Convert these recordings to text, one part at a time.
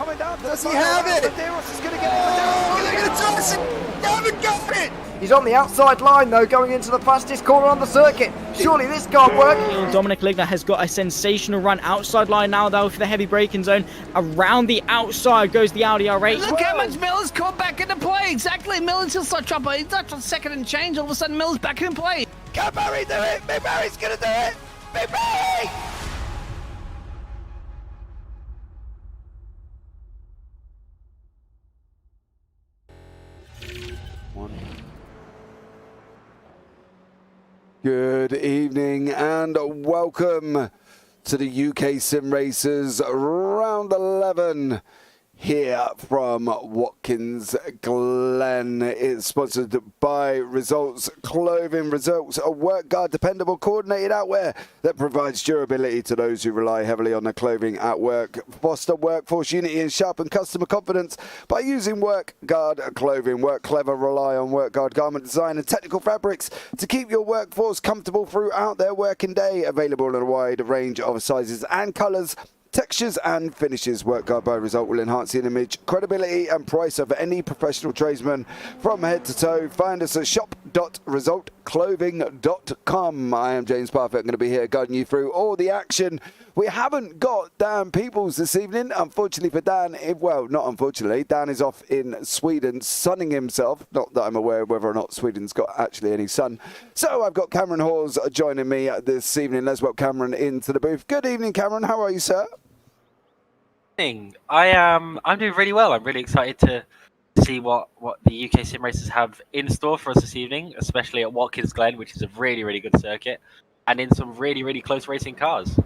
coming down. Does he have it? Medeiros is going to get it. Oh, look at the Thompson! They haven't got it! He's on the outside line though, going into the fastest corner on the circuit. Surely this can't work. Dominic Ligner has got a sensational run outside line now though for the heavy braking zone. Around the outside goes the Audi R8. Look how much Miller's caught back into play. Exactly, Miller's still start chopper. He's not on second and change. All of a sudden, Miller's back in play. Can Barry do it? Big Barry's going to do it. Big Barry! Good evening and welcome to the UK SimRacers round 11 here from Watkins, Glen. It's sponsored by Results Clothing. Results, a work guard, dependable, coordinated outwear that provides durability to those who rely heavily on their clothing at work. Foster workforce unity and sharpen customer confidence by using work guard clothing. Work clever, rely on work guard garment design and technical fabrics to keep your workforce comfortable throughout their working day. Available in a wide range of sizes and colours, textures and finishes. Work guard by Result will enhance the image, credibility and price of any professional tradesman from head to toe. Find us at shop.resultclothing.com. I am James Parfitt. I'm going to be here guiding you through all the action. We haven't got Daan Pepels this evening, unfortunately for Daan. Well, not unfortunately. Daan is off in Sweden sunning himself. Not that I'm aware of whether or not Sweden's got actually any sun. So I've got Cameron Hawes joining me this evening. Let's welcome Cameron into the booth. Good evening, Cameron. How are you, sir? I'm doing really well. I'm really excited to see what the UK SimRacers have in store for us this evening, especially at Watkins Glen, which is a really, really good circuit, and in some really, really close racing cars.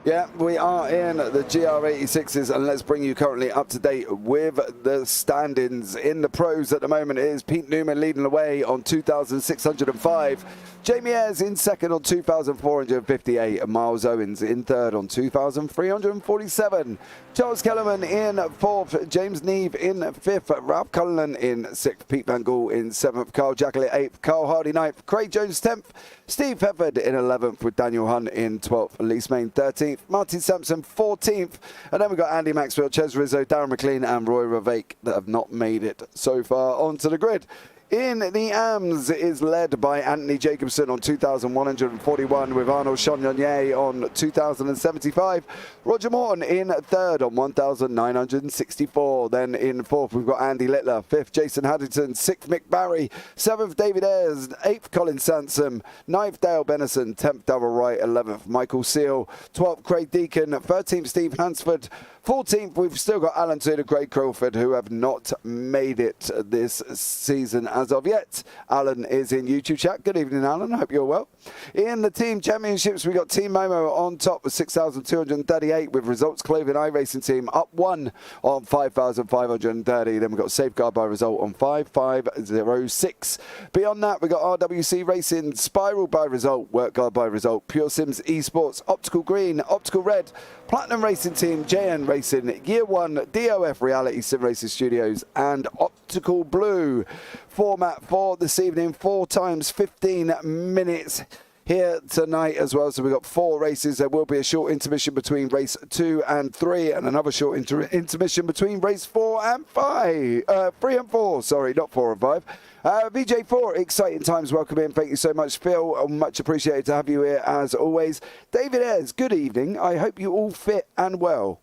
Yeah, we are in the GR86s, and let's bring you currently up to date with the standings. In the pros at the moment is Pete Newman leading the way on 2,605. Jamie Ayres in second on 2,458. And Miles Owens in third on 2,347. Charles Kellerman in fourth. James Neve in fifth. Ralph Cullinan in sixth. Pete Van Gool in seventh. Carl Jackley eighth. Carl Hardy ninth. Craig Jones 10th. Steve Pefford in 11th with Daniel Hunt in 12th. Elise Main 13th. Martin Sampson 14th. And then we've got Andy Maxwell, Ches Rizzo, Darren McLean and Roy Ravake that have not made it so far onto the grid. In the AMS is led by Anthony Jacobson on 2,141 with Arnold Chagnon on 2,075. Roger Morton in third on 1,964. Then in fourth we've got Andy Littler. Fifth Jason Haddington. Sixth Mick Barry. Seventh David Ayres. Eighth Colin Sansom. Ninth Dale Bennison. 10th Darryl Wright. 11th Michael Seal. 12th Craig Deacon. 13th Steve Hansford. 14th, we've still got Alan Tudor, Craig Crawford, who have not made it this season as of yet. Alan is in YouTube chat. Good evening, Alan. I hope you're well. In the team championships, we got Team Momo on top with 6,238 with Results Clothing iRacing Team up one on 5,530. Then we've got Safeguard by Result on 5,506. Beyond that, we got RWC Racing, Spiral by Result, Work Guard by Result, Pure Sims Esports, Optical Green, Optical Red, Platinum Racing Team, JN Racing, Year One, DOF Reality SimRacers Studios, and Optical Blue. Format for this evening, 4 times 15 minutes here tonight as well. So we've got 4 races. There will be a short intermission between race 2 and 3, and another short intermission between race 4 and 5. 3 and 4, sorry, not 4 and 5. VJ4, exciting times. Welcome in. Thank you so much, Phil. Much appreciated to have you here as always. David Ayres, good evening. I hope you all fit and well.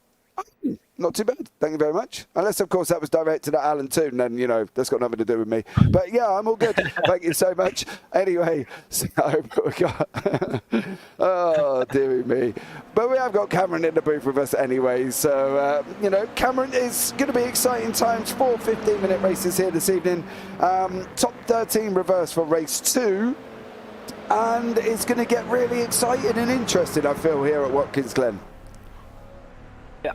Not too bad. Thank you very much. Unless, of course, that was directed at Alan Toon, then, you know, that's got nothing to do with me. But, yeah, I'm all good. Thank you so much. Anyway, so we got... oh, dearie me. But we have got Cameron in the booth with us anyway. So, you know, Cameron, is going to be exciting times. 4 15-minute races here this evening. Top 13 reverse for race 2. And it's going to get really exciting and interesting, I feel, here at Watkins Glen.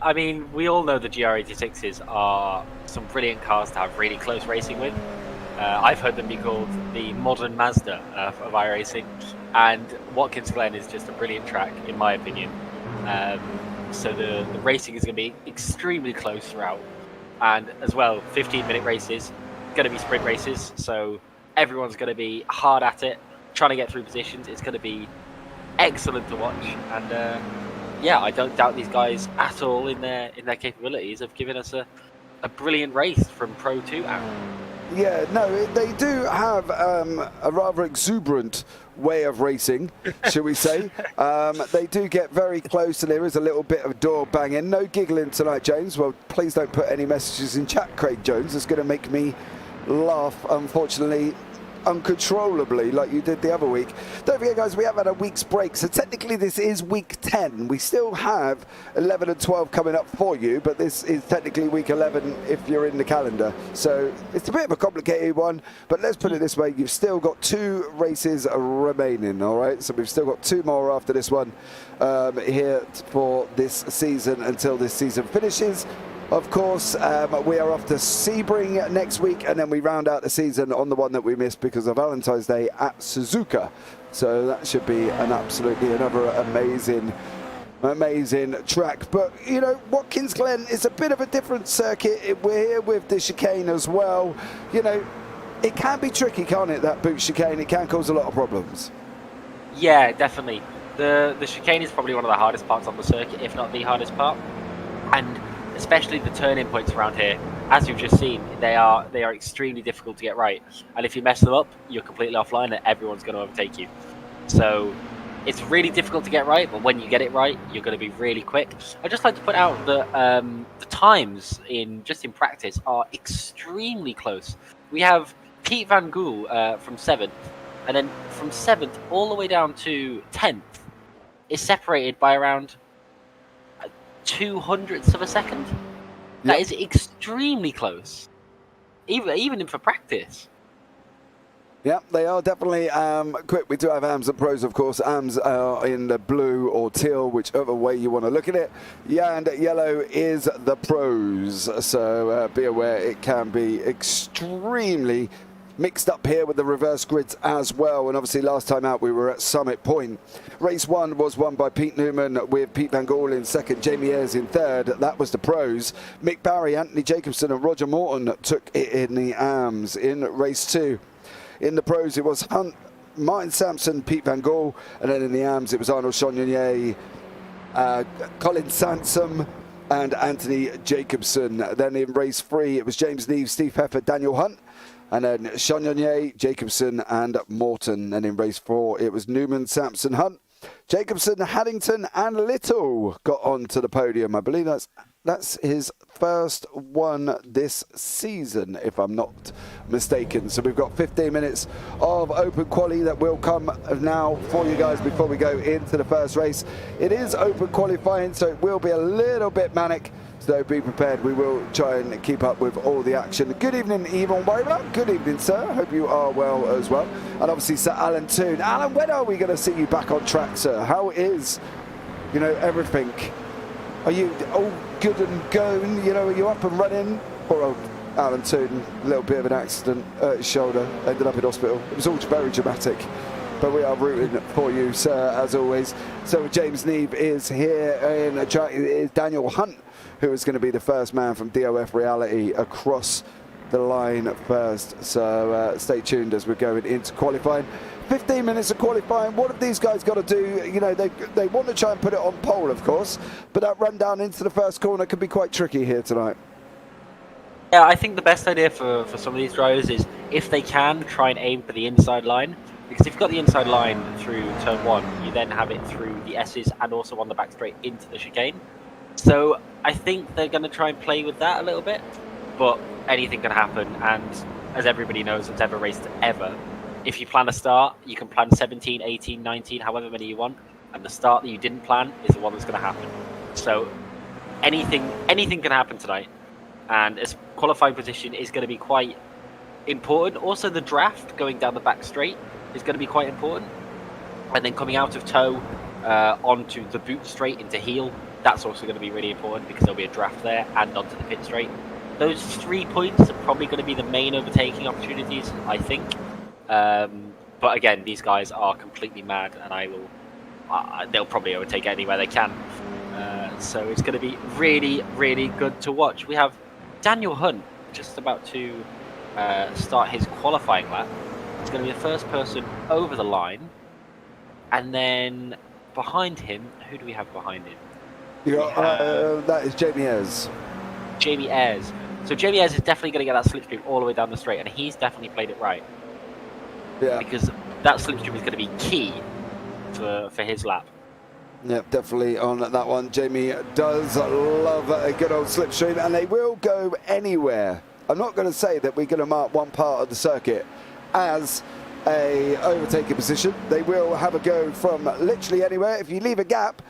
I mean, we all know the GR86s are some brilliant cars to have really close racing with. I've heard them be called the modern Mazda of iRacing, and Watkins Glen is just a brilliant track, in my opinion. So the racing is going to be extremely close throughout, and as well, 15-minute races, going to be sprint races, so everyone's going to be hard at it, trying to get through positions. It's going to be excellent to watch, and yeah, I don't doubt these guys at all in their capabilities of giving us a brilliant race from Pro 2 out. Yeah, no, they do have a rather exuberant way of racing, shall we say. They do get very close, and there is a little bit of door banging. No giggling tonight, James. Well, please don't put any messages in chat, Craig Jones. It's going to make me laugh, unfortunately, uncontrollably, like you did the other week. Don't forget, guys, we have had a week's break, so technically this is week 10. We still have 11 and 12 coming up for you, but this is technically week 11 if you're in the calendar. So it's a bit of a complicated one, but let's put it this way. You've still got 2 races remaining, all right? So we've still got 2 more after this one here for this season until this season finishes. Of course, we are off to Sebring next week, and then we round out the season on the one that we missed because of Valentine's Day at Suzuka. So that should be absolutely another amazing track. But, you know, Watkins Glen is a bit of a different circuit. We're here with the chicane as well. You know, it can be tricky, can't it, that boot chicane? It can cause a lot of problems. Yeah, definitely. The chicane is probably one of the hardest parts on the circuit, if not the hardest part. And especially the turning points around here, as you've just seen, they are extremely difficult to get right. And if you mess them up, you're completely offline and everyone's going to overtake you. So it's really difficult to get right, but when you get it right, you're going to be really quick. I'd just like to point out that the times in practice are extremely close. We have Pete Van Gool from 7th, and then from 7th all the way down to 10th is separated by around 0.02 of a second. That is extremely close, even in for practice. Yeah, they are definitely quick. We do have AMs and pros, of course. AMs are in the blue or teal, whichever way you want to look at it. Yeah, and yellow is the pros. So be aware it can be extremely mixed up here with the reverse grids as well. And obviously last time out we were at Summit Point. Race 1 was won by Pete Newman with Pete Van Gool in 2nd, Jamie Ayres in 3rd. That was the pros. Mick Barry, Anthony Jacobson and Roger Morton took it in the AMs in race 2. In the pros it was Hunt, Martin Sampson, Pete Van Gool, and then in the AMs it was Arnold Chagnon, Colin Sansom and Anthony Jacobson. Then in race 3 it was James Neave, Steve Peffer, Daniel Hunt, and then Chagnon, Jacobson and Morton. And in race 4 it was Newman, Sampson, Hunt, Jacobson, Haddington and Little got onto the podium. I believe that's his first one this season, if I'm not mistaken. So we've got 15 minutes of open quali that will come now for you guys before we go into the first race. It is open qualifying, so it will be a little bit manic. So be prepared. We will try and keep up with all the action. Good evening, Yvonne Weber. Good evening, sir. Hope you are well as well. And obviously, Sir Alan Toon. Alan, when are we going to see you back on track, sir? How is, you know, everything? Are you all good and going? You know, are you up and running? Poor old Alan Toon, a little bit of an accident, hurt his shoulder, ended up in hospital. It was all very dramatic. But we are rooting for you, sir, as always. So James Neave is here in a track. It is Daniel Hunt who is going to be the first man from DOF Reality across the line first. So stay tuned as we're going into qualifying. 15 minutes of qualifying. What have these guys got to do? You know, they want to try and put it on pole, of course, but that run down into the first corner could be quite tricky here tonight. Yeah, I think the best idea for some of these drivers is, if they can, try and aim for the inside line. Because if you've got the inside line through turn 1, you then have it through the S's and also on the back straight into the chicane. So I think they're going to try and play with that a little bit, but anything can happen. And as everybody knows that's ever raced ever, if you plan a start, you can plan 17, 18, 19, however many you want, and the start that you didn't plan is the one that's going to happen. So anything can happen tonight, and this qualifying position is going to be quite important. Also, the draft going down the back straight is going to be quite important, and then coming out of toe onto the boot straight into heel, that's also going to be really important because there'll be a draft there and onto the pit straight. Those 3 points are probably going to be the main overtaking opportunities, I think. But again, these guys are completely mad, and they'll probably overtake anywhere they can. So it's going to be really, really good to watch. We have Daniel Hunt just about to start his qualifying lap. He's going to be the first person over the line, and then behind him, who do we have behind him? That is Jamie Ayres. Jamie Ayres. So Jamie Ayres is definitely going to get that slipstream all the way down the straight, and he's definitely played it right. Yeah. Because that slipstream is going to be key for his lap. Yep, definitely on that one. Jamie does love a good old slipstream, and they will go anywhere. I'm not going to say that we're going to mark one part of the circuit as a overtaking position. They will have a go from literally anywhere. If you leave a gap,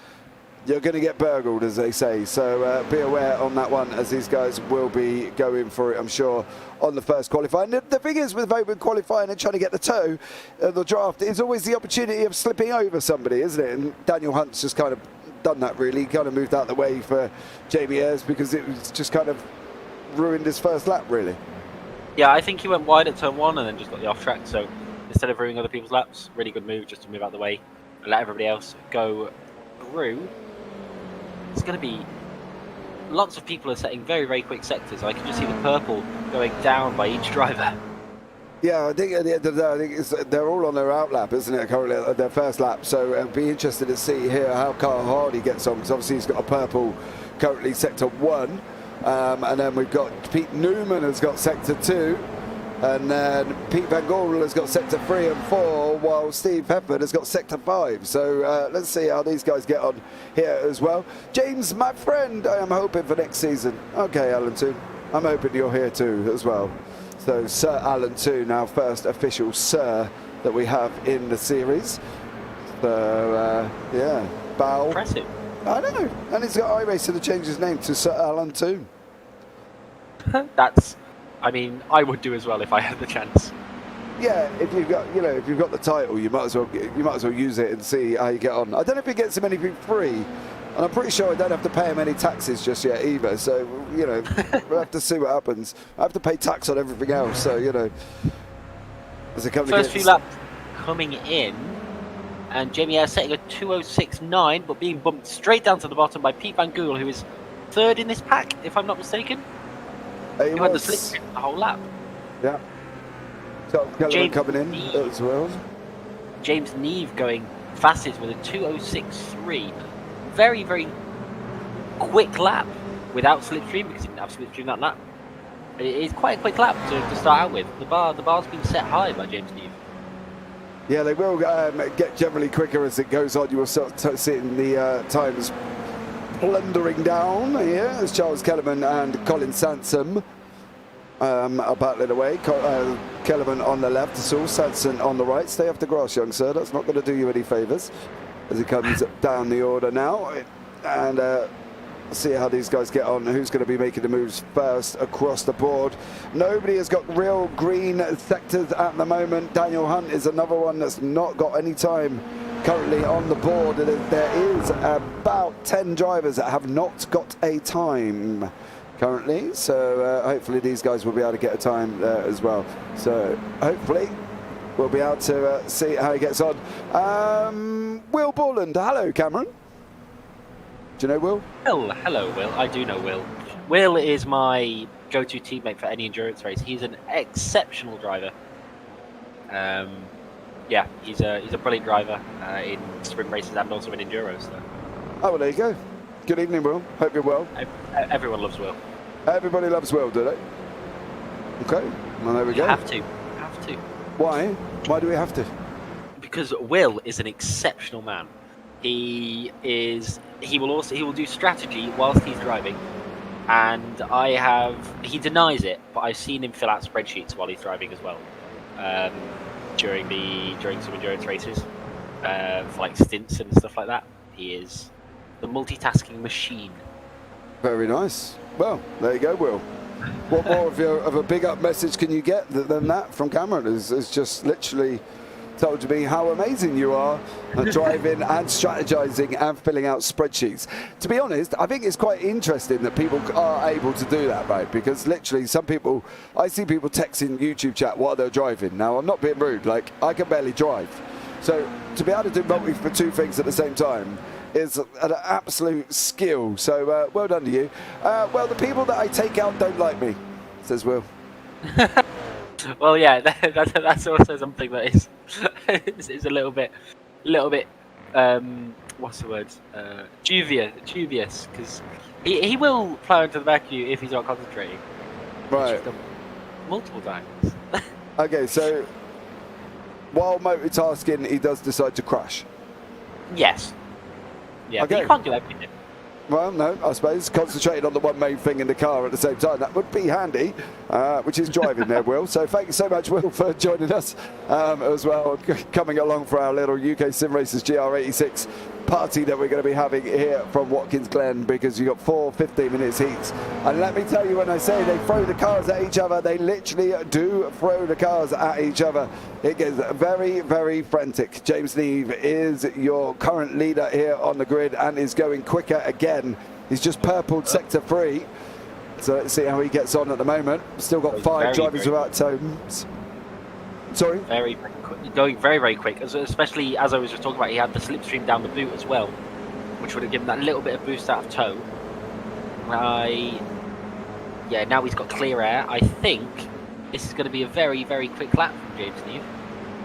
you're going to get burgled, as they say. So be aware on that one, as these guys will be going for it, I'm sure, on the first qualifying. The thing is with open qualifying and trying to get the toe, the draft is always the opportunity of slipping over somebody, isn't it? And Daniel Hunt's just kind of done that, really. He kind of moved out the way for Jamie Ayres because it was just kind of ruined his first lap, really. Yeah, I think he went wide at turn 1 and then just got the off track. So instead of ruining other people's laps, really good move just to move out the way and let everybody else go through. It's going to be lots of people are setting very, very quick sectors. I can just see the purple going down by each driver. Yeah, I think at the end of the day, I think they're all on their out lap, isn't it, currently at their first lap. So it'll be interested to see here how Carl Hardy gets on, because obviously he's got a purple currently sector 1. And then we've got Pete Newman has got sector 2. And then Pete Van Gool has got sector 3 and 4, while Steve Pepper has got sector 5. So let's see how these guys get on here as well. James, my friend, I am hoping for next season. Okay, Alan Toon, I'm hoping you're here too as well. So Sir Alan Toon, now first official Sir that we have in the series. So yeah, bow. Impressive. I know, and he's got iRacer to change his name to Sir Alan Toon. That's, I mean, I would do as well if I had the chance. Yeah, if you've got, if you've got the title, you might as well use it and see how you get on. I don't know if he gets him anything free, and I'm pretty sure I don't have to pay him any taxes just yet either. So we'll have to see what happens. I have to pay tax on everything else. So as a company First few laps coming in, and Jamie Ayres setting a 2:06.9, but being bumped straight down to the bottom by Pete Van Gool, who is third in this pack, if I'm not mistaken. He had the slip the whole lap. Yeah. So Glen coming in as well. James Neve going fastest with a 2:06.3. Very, very quick lap without slipstream, because he didn't have slipstream that lap. It is quite a quick lap to start out with. The bar's been set high by James Neve. Yeah, they will get generally quicker as it goes on. You will start seeing the times plundering down here as Charles Kellerman and Colin Sansom are battling away. Kellerman on the left, Saul Sanson on the right. Stay off the grass, young sir. That's not going to do you any favours as he comes down the order now. And see how these guys get on. Who's going to be making the moves first across the board? Nobody has got real green sectors at the moment. Daniel Hunt is another one that's not got any time currently on the board. There is about 10 drivers that have not got a time currently, so hopefully these guys will be able to get a time there as well. So hopefully we'll be able to see how he gets on. Will Borland, hello Cameron. Do you know Will? Well, hello Will, I do know Will. Will is my go-to teammate for any endurance race. He's an exceptional driver. Yeah, he's a brilliant driver in sprint races and also in enduros. So. Oh, well, there you go. Good evening, Will. Hope you're well. Everyone loves Will. Everybody loves Will, do they? Okay, well, there we go. Have to. Why? Why do we have to? Because Will is an exceptional man. He will do strategy whilst he's driving, and he denies it, but I've seen him fill out spreadsheets while he's driving as well. During some endurance races, for like stints and stuff like that. He is the multitasking machine. Very nice. Well, there you go, Will. What more of a big up message can you get than that from Cameron? Is just literally told me how amazing you are at driving and strategizing and filling out spreadsheets. To be honest, I think it's quite interesting that people are able to do that, right? Because literally I see people texting YouTube chat while they're driving. Now, I'm not being rude, like I can barely drive. So to be able to do for two things at the same time is an absolute skill. So well done to you. Well, the people that I take out don't like me, says Will. Well, yeah, that's also something that is a little bit what's the word? Dubious, because he will plow into the back of you if he's not concentrating. Right. Multiple times. Okay, so while multitasking, he does decide to crash. Yes. Yeah, Okay. but you can't do everything. Well, no, I suppose concentrating on the one main thing in the car at the same time, that would be handy, which is driving there, Will. So thank you so much, Will, for joining us as well, coming along for our little UkSimracers GR86 party that we're going to be having here from Watkins Glen, because you've got 4 15-minute heats. And let me tell you, when I say they throw the cars at each other, they literally do throw the cars at each other. It gets very, very frantic. James Neve is your current leader here on the grid and is going quicker again. He's just purpled sector 3. So let's see how he gets on at the moment. Still got 5 drivers without tomes. Sorry? Very quick, going very, very quick. Especially as I was just talking about, he had the slipstream down the boot as well, which would have given that little bit of boost out of toe. Yeah, now he's got clear air. I think this is going to be a very, very quick lap from James Neve.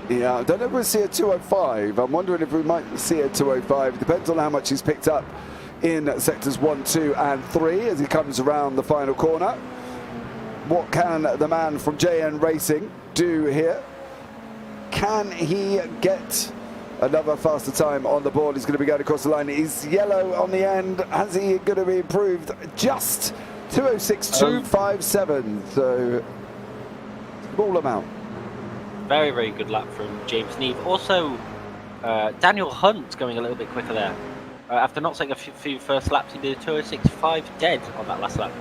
Yeah, I don't know if we'll see a 205. I'm wondering if we might see a 205. Depends on how much he's picked up in sectors 1, 2 and 3 as he comes around the final corner. What can the man from JN Racing do here? Can he get another faster time on the board? He's going to be going across the line. He's yellow on the end. Has he going to be improved? Just 206.257. So small amount. Very, very good lap from James Neve. Also, Daniel Hunt going a little bit quicker there. After not taking a few first laps, he did a 206.5 dead on that last lap.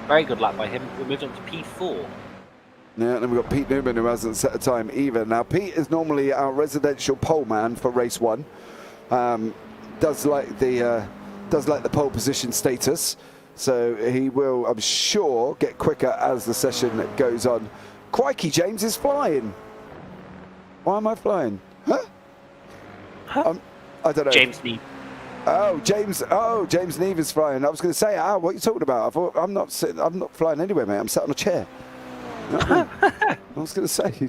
Very good lap by him. We moved on to P4. Yeah, and then we've got Pete Newman, who hasn't set a time either. Now, Pete is normally our residential pole man for race 1. Does like the pole position status, so he will, I'm sure, get quicker as the session goes on. Crikey, James is flying. Why am I flying? Huh? I don't know. James Neve. Oh, James Neve is flying. I was going to say, what are you talking about? I thought, I'm not flying anywhere, mate. I'm sat on a chair. You know what I mean? I was going to say,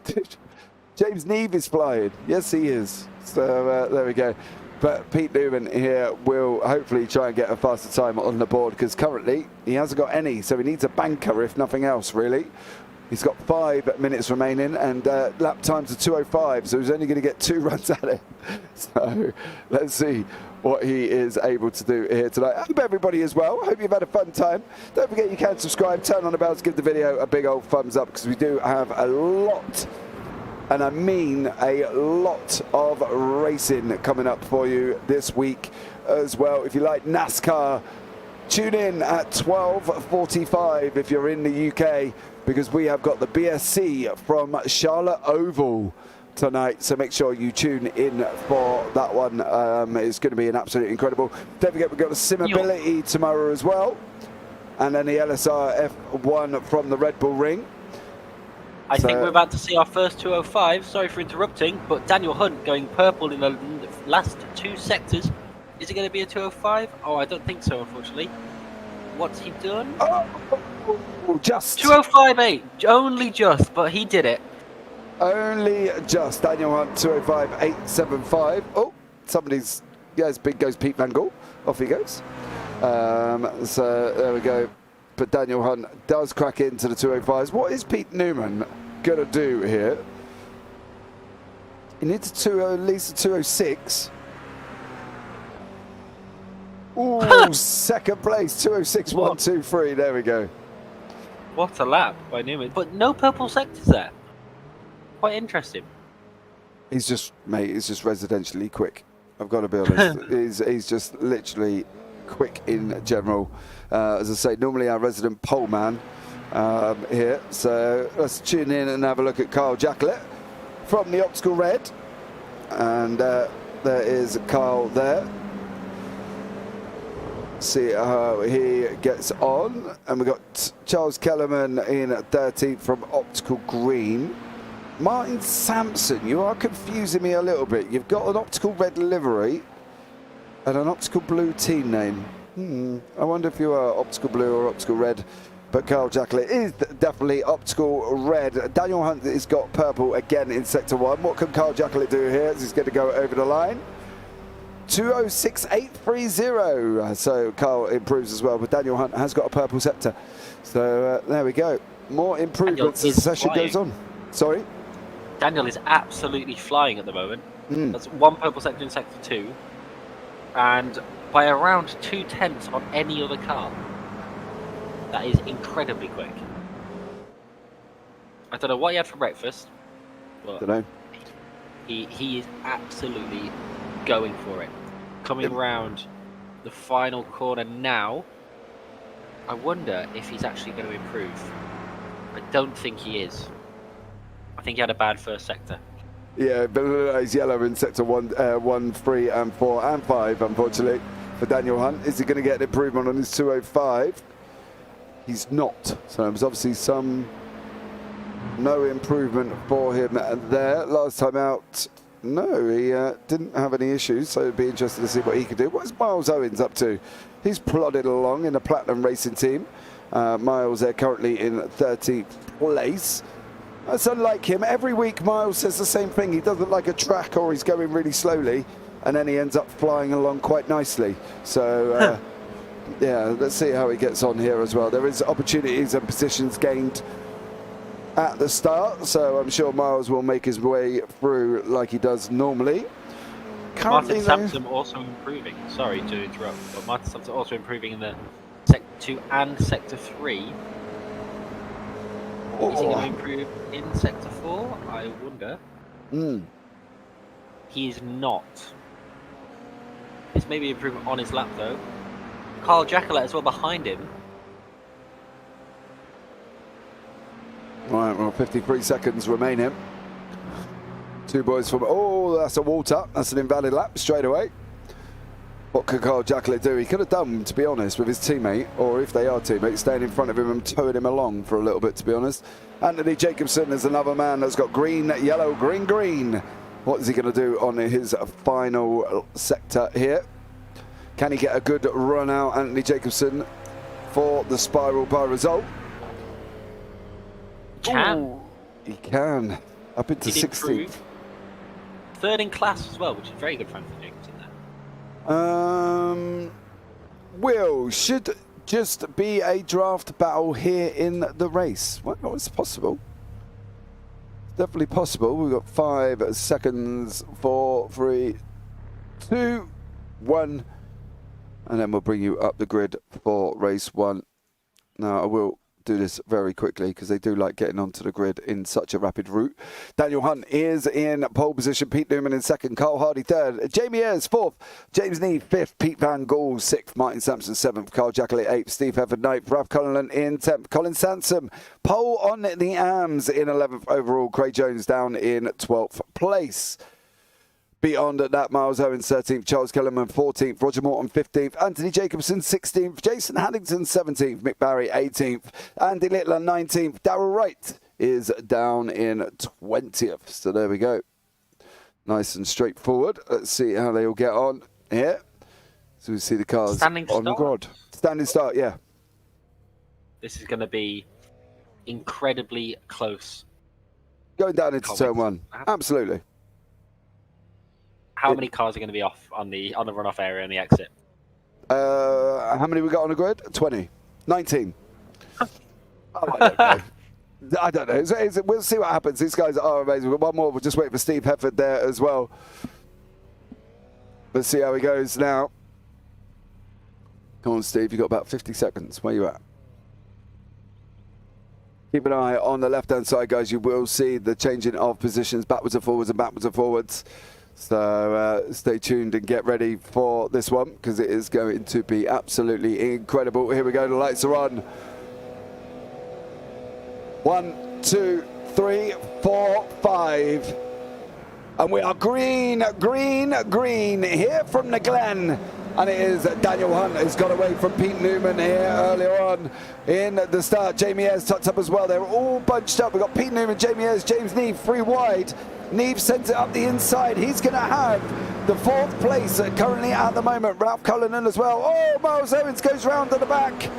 James Neve is flying. Yes, he is. So there we go. But Pete Newman here will hopefully try and get a faster time on the board, because currently he hasn't got any. So he needs a banker, if nothing else, really. He's got 5 minutes remaining, and lap times are 2:05, so he's only going to get 2 runs at it. So let's see what he is able to do here tonight. I hope everybody is well. Hope you've had a fun time. Don't forget you can subscribe, turn on the bells, give the video a big old thumbs up, because we do have a lot, and I mean a lot of racing coming up for you this week as well. If you like NASCAR, tune in at 12:45 if you're in the UK, because we have got the BSC from Charlotte Oval tonight, so make sure you tune in for that one. It's going to be an absolutely incredible. Don't forget we've got the Simability tomorrow as well, and then the LSR F1 from the Red Bull Ring. I think we're about to see our first 2:05. Sorry for interrupting, but Daniel Hunt going purple in the last 2 sectors. Is it going to be a 2:05? Oh, I don't think so, unfortunately. What's he done? Oh, just 2:05.8, only just, but he did it. Only just. Daniel Hunt 2:05.875. Oh, somebody's, yes, big goes Pete Van Gogh. Off he goes. So there we go. But Daniel Hunt does crack into the 2:05s. What is Pete Newman going to do here? He needs at least a 2:06. Ooh, second place, 2:06.123. There we go. What a lap by Newman. But no purple sectors there. Quite interesting. He's just, mate, he's just residentially quick. I've got to be honest. he's just literally quick in general. As I say, normally our resident pole man here. So let's tune in and have a look at Carl Jacklett from the Optical Red. And there is Carl there. See how he gets on. And we've got Charles Kellerman in 13th from Optical Green. Martin Sampson, you are confusing me a little bit. You've got an Optical Red livery and an Optical Blue team name. I wonder if you are Optical Blue or Optical Red. But Carl Jacklett is definitely Optical Red. Daniel Hunt has got purple again in Sector 1. What can Carl Jacklett do here? He's going to go over the line. 206.830. So Carl improves as well, but Daniel Hunt has got a purple sector. So there we go. More improvements as the session goes on. Sorry? Daniel is absolutely flying at the moment. Mm. That's 1 purple sector in sector 2, and by around 2/10 on any other car. That is incredibly quick. I don't know what he had for breakfast, but Don't know. he is absolutely going for it. Coming round the final corner now, I wonder if he's actually going to improve. I don't think he is. I think he had a bad first sector. Yeah, but he's yellow in sector 1, 3, and 4, and 5, unfortunately, for Daniel Hunt. Is he going to get an improvement on his 205? He's not. So there's obviously no improvement for him there. Last time out, no, he didn't have any issues, so it'd be interesting to see what he could do. What is Miles Owens up to? He's plodded along in a Platinum Racing team. Miles, they're currently in 13th place. That's unlike him. Every week Miles says the same thing. He doesn't like a track, or he's going really slowly, and then he ends up flying along quite nicely. So yeah, let's see how he gets on here as well. There is opportunities and positions gained at the start, so I'm sure Miles will make his way through like he does normally. Martin Sampson also improving. Sorry to interrupt, but Martin Sampson also improving in the sector 2 and sector 3. Is he going to improve in sector 4? I wonder. He is not. It's maybe improvement on his lap though. Carl Jacqueline as well behind him. Right, well, 53 seconds remaining. Two boys from... Oh, that's a Walter. That's an invalid lap straight away. What could Carl Jacqueline do? He could have done, to be honest, with his teammate, or if they are teammates, staying in front of him and towing him along for a little bit, to be honest. Anthony Jacobson is another man that's got green, yellow, green, green. What is he going to do on his final sector here? Can he get a good run out, Anthony Jacobson, for the spiral bar result? Can. He can. Up into 16th. Third in class as well, which is very good for Anthony Jacobson there. Will, should just be a draft battle here in the race. Well, it's possible. Definitely possible. We've got 5 seconds, 4, 3, 2, 1. And then we'll bring you up the grid for race 1. Now, I will do this very quickly because they do like getting onto the grid in such a rapid route. Daniel Hunt is in pole position, Pete Newman in 2nd, Carl Hardy 3rd, Jamie Ayres 4th, James Neave 5th, Pete Van Gaal 6th, Martin Sampson 7th, Carl Jacqueline 8th, Steve Hefford 9th, Ralph Cullinan in 10th, Colin Sansom pole on the AMS in 11th overall, Craig Jones down in 12th place. Beyond that, Miles Owens 13th, Charles Kellerman 14th, Roger Morton 15th, Anthony Jacobson 16th, Jason Haddington 17th, Mick Barry 18th, Andy Littler 19th, Darrell Wright is down in 20th. So there we go. Nice and straightforward. Let's see how they all get on here. So we see the cars on the grid. Standing start, yeah. This is going to be incredibly close. Going down into turn 1. Absolutely. How many cars are going to be off on the runoff area and the exit? How many we got on the grid? 20. 19. Oh, I don't know. We'll see what happens. These guys are amazing. We've got one more. We'll just wait for Steve Hefford there as well. Let's see how he goes now. Come on, Steve. You've got about 50 seconds. Where you at? Keep an eye on the left-hand side, guys. You will see the changing of positions backwards and forwards and backwards and forwards. So stay tuned and get ready for this one because it is going to be absolutely incredible. Here we go. The lights are on. 1, 2, 3, 4, 5. And we are green, green, green here from the Glen. And it is Daniel Hunt who's got away from Pete Newman here earlier on in the start. Jamie Ayres tucked up as well. They're all bunched up. We've got Pete Newman, Jamie Ayres, James Neave, 3 wide. Neave sends it up the inside. He's going to have the 4th place currently at the moment. Ralph Cullinan as well. Oh, Miles Owens goes round at the back.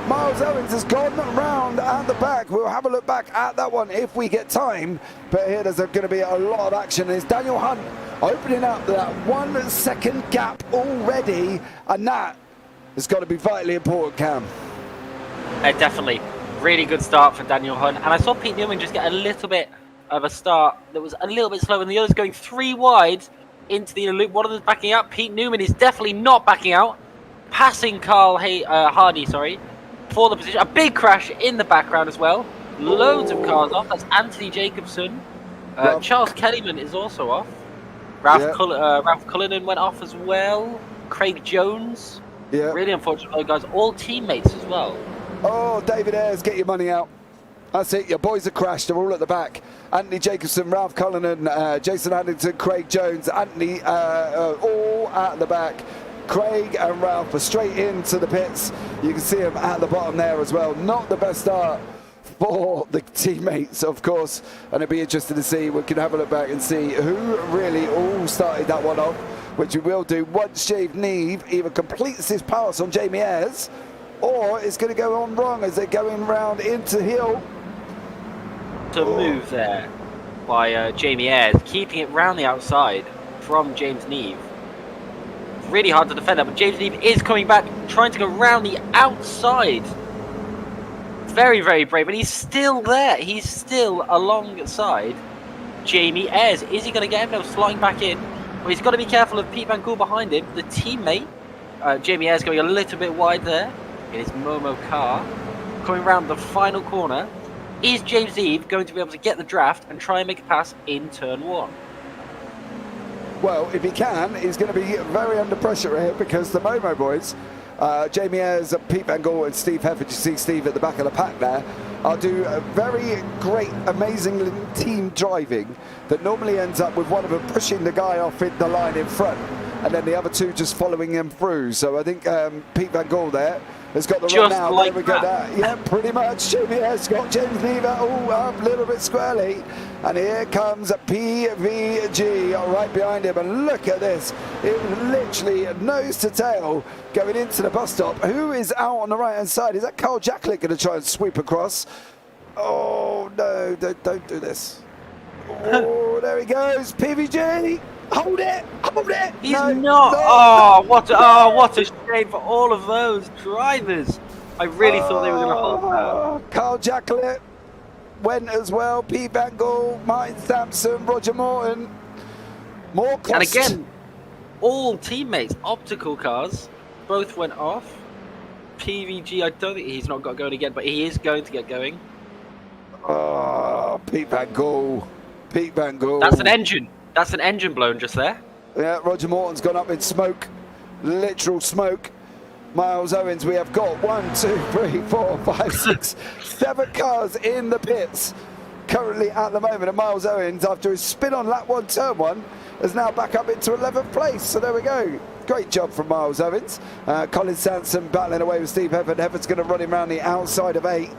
Miles Owens has gone round at the back. We'll have a look back at that one if we get time. But here there's going to be a lot of action. It's Daniel Hunt opening up that 1 second gap already, and that has got to be vitally important, Cam. Definitely. Really good start for Daniel Hunt. And I saw Pete Newman just get a little bit of a start that was a little bit slower than the others, going 3 wide into the loop. One of them backing out. Pete Newman is definitely not backing out. Passing Carl Hardy, for the position. A big crash in the background as well. Loads of cars off. That's Anthony Jacobson. Charles Kellyman is also off. Ralph Cullinan went off as well. Craig Jones. Yeah. Really unfortunate, guys. All teammates as well. Oh, David Ayres, get your money out. That's it. Your boys have crashed. They're all at the back. Anthony Jacobson, Ralph Cullinan, Jason Addington, Craig Jones, Anthony, all at the back. Craig and Ralph are straight into the pits. You can see them at the bottom there as well. Not the best start for the teammates, of course. And it'll be interesting to see. We can have a look back and see who really all started that one off, which we will do once Jave Neve either completes his pass on Jamie Ayres, or it's going to go on wrong as they're going round into hill. To move there by Jamie Ayres, keeping it round the outside from James Neve. Really hard to defend that, but James Neve is coming back, trying to go round the outside. Very, very brave, and he's still there. He's still alongside Jamie Ayres. Is he going to get him? No, sliding back in. Well, he's got to be careful of Pete Van Gool behind him. The teammate, Jamie Ayres, going a little bit wide there in his Momo car. Coming around the final corner. Is James Neve going to be able to get the draft and try and make a pass in turn 1? Well, if he can, he's going to be very under pressure here because the Momo boys, Jamie Ayres, Pete Van Gool and Steve Hefford, you see Steve at the back of the pack there, I'll do a very great, amazing team driving that normally ends up with one of them pushing the guy off in the line in front and then the other two just following him through. So I think Pete Van Gool there has got the run now. Like there we go. Yeah, pretty much. Jamie has got James Neve all up a little bit squarely. And here comes PVG right behind him. And look at this. It was literally nose to tail going into the bus stop. Who is out on the right-hand side? Is that Carl Jacklick going to try and sweep across? Oh, no, don't do this. Oh, there he goes. PVG. Hold it! Hold it! He's not! What a shame for all of those drivers. I really thought they were going to hold that. Carl Jacklick went as well. Pete Van Gool, Martin Sampson, Roger Morton. More cost. And again, all teammates, optical cars, both went off. PVG, I don't think he's not got going again, but he is going to get going. Oh, Pete Van Gool. Pete Van Gool. That's an engine. That's an engine blown just there. Yeah, Roger Morton's gone up in smoke. Literal smoke. Miles Owens, we have got 1, 2, 3, 4, 5, 6, 7 cars in the pits currently at the moment. And Miles Owens, after his spin on lap 1, turn 1, is now back up into 11th place. So there we go. Great job from Miles Owens. Colin Sanson battling away with Steve Hefford. Hefford's going to run him around the outside of 8.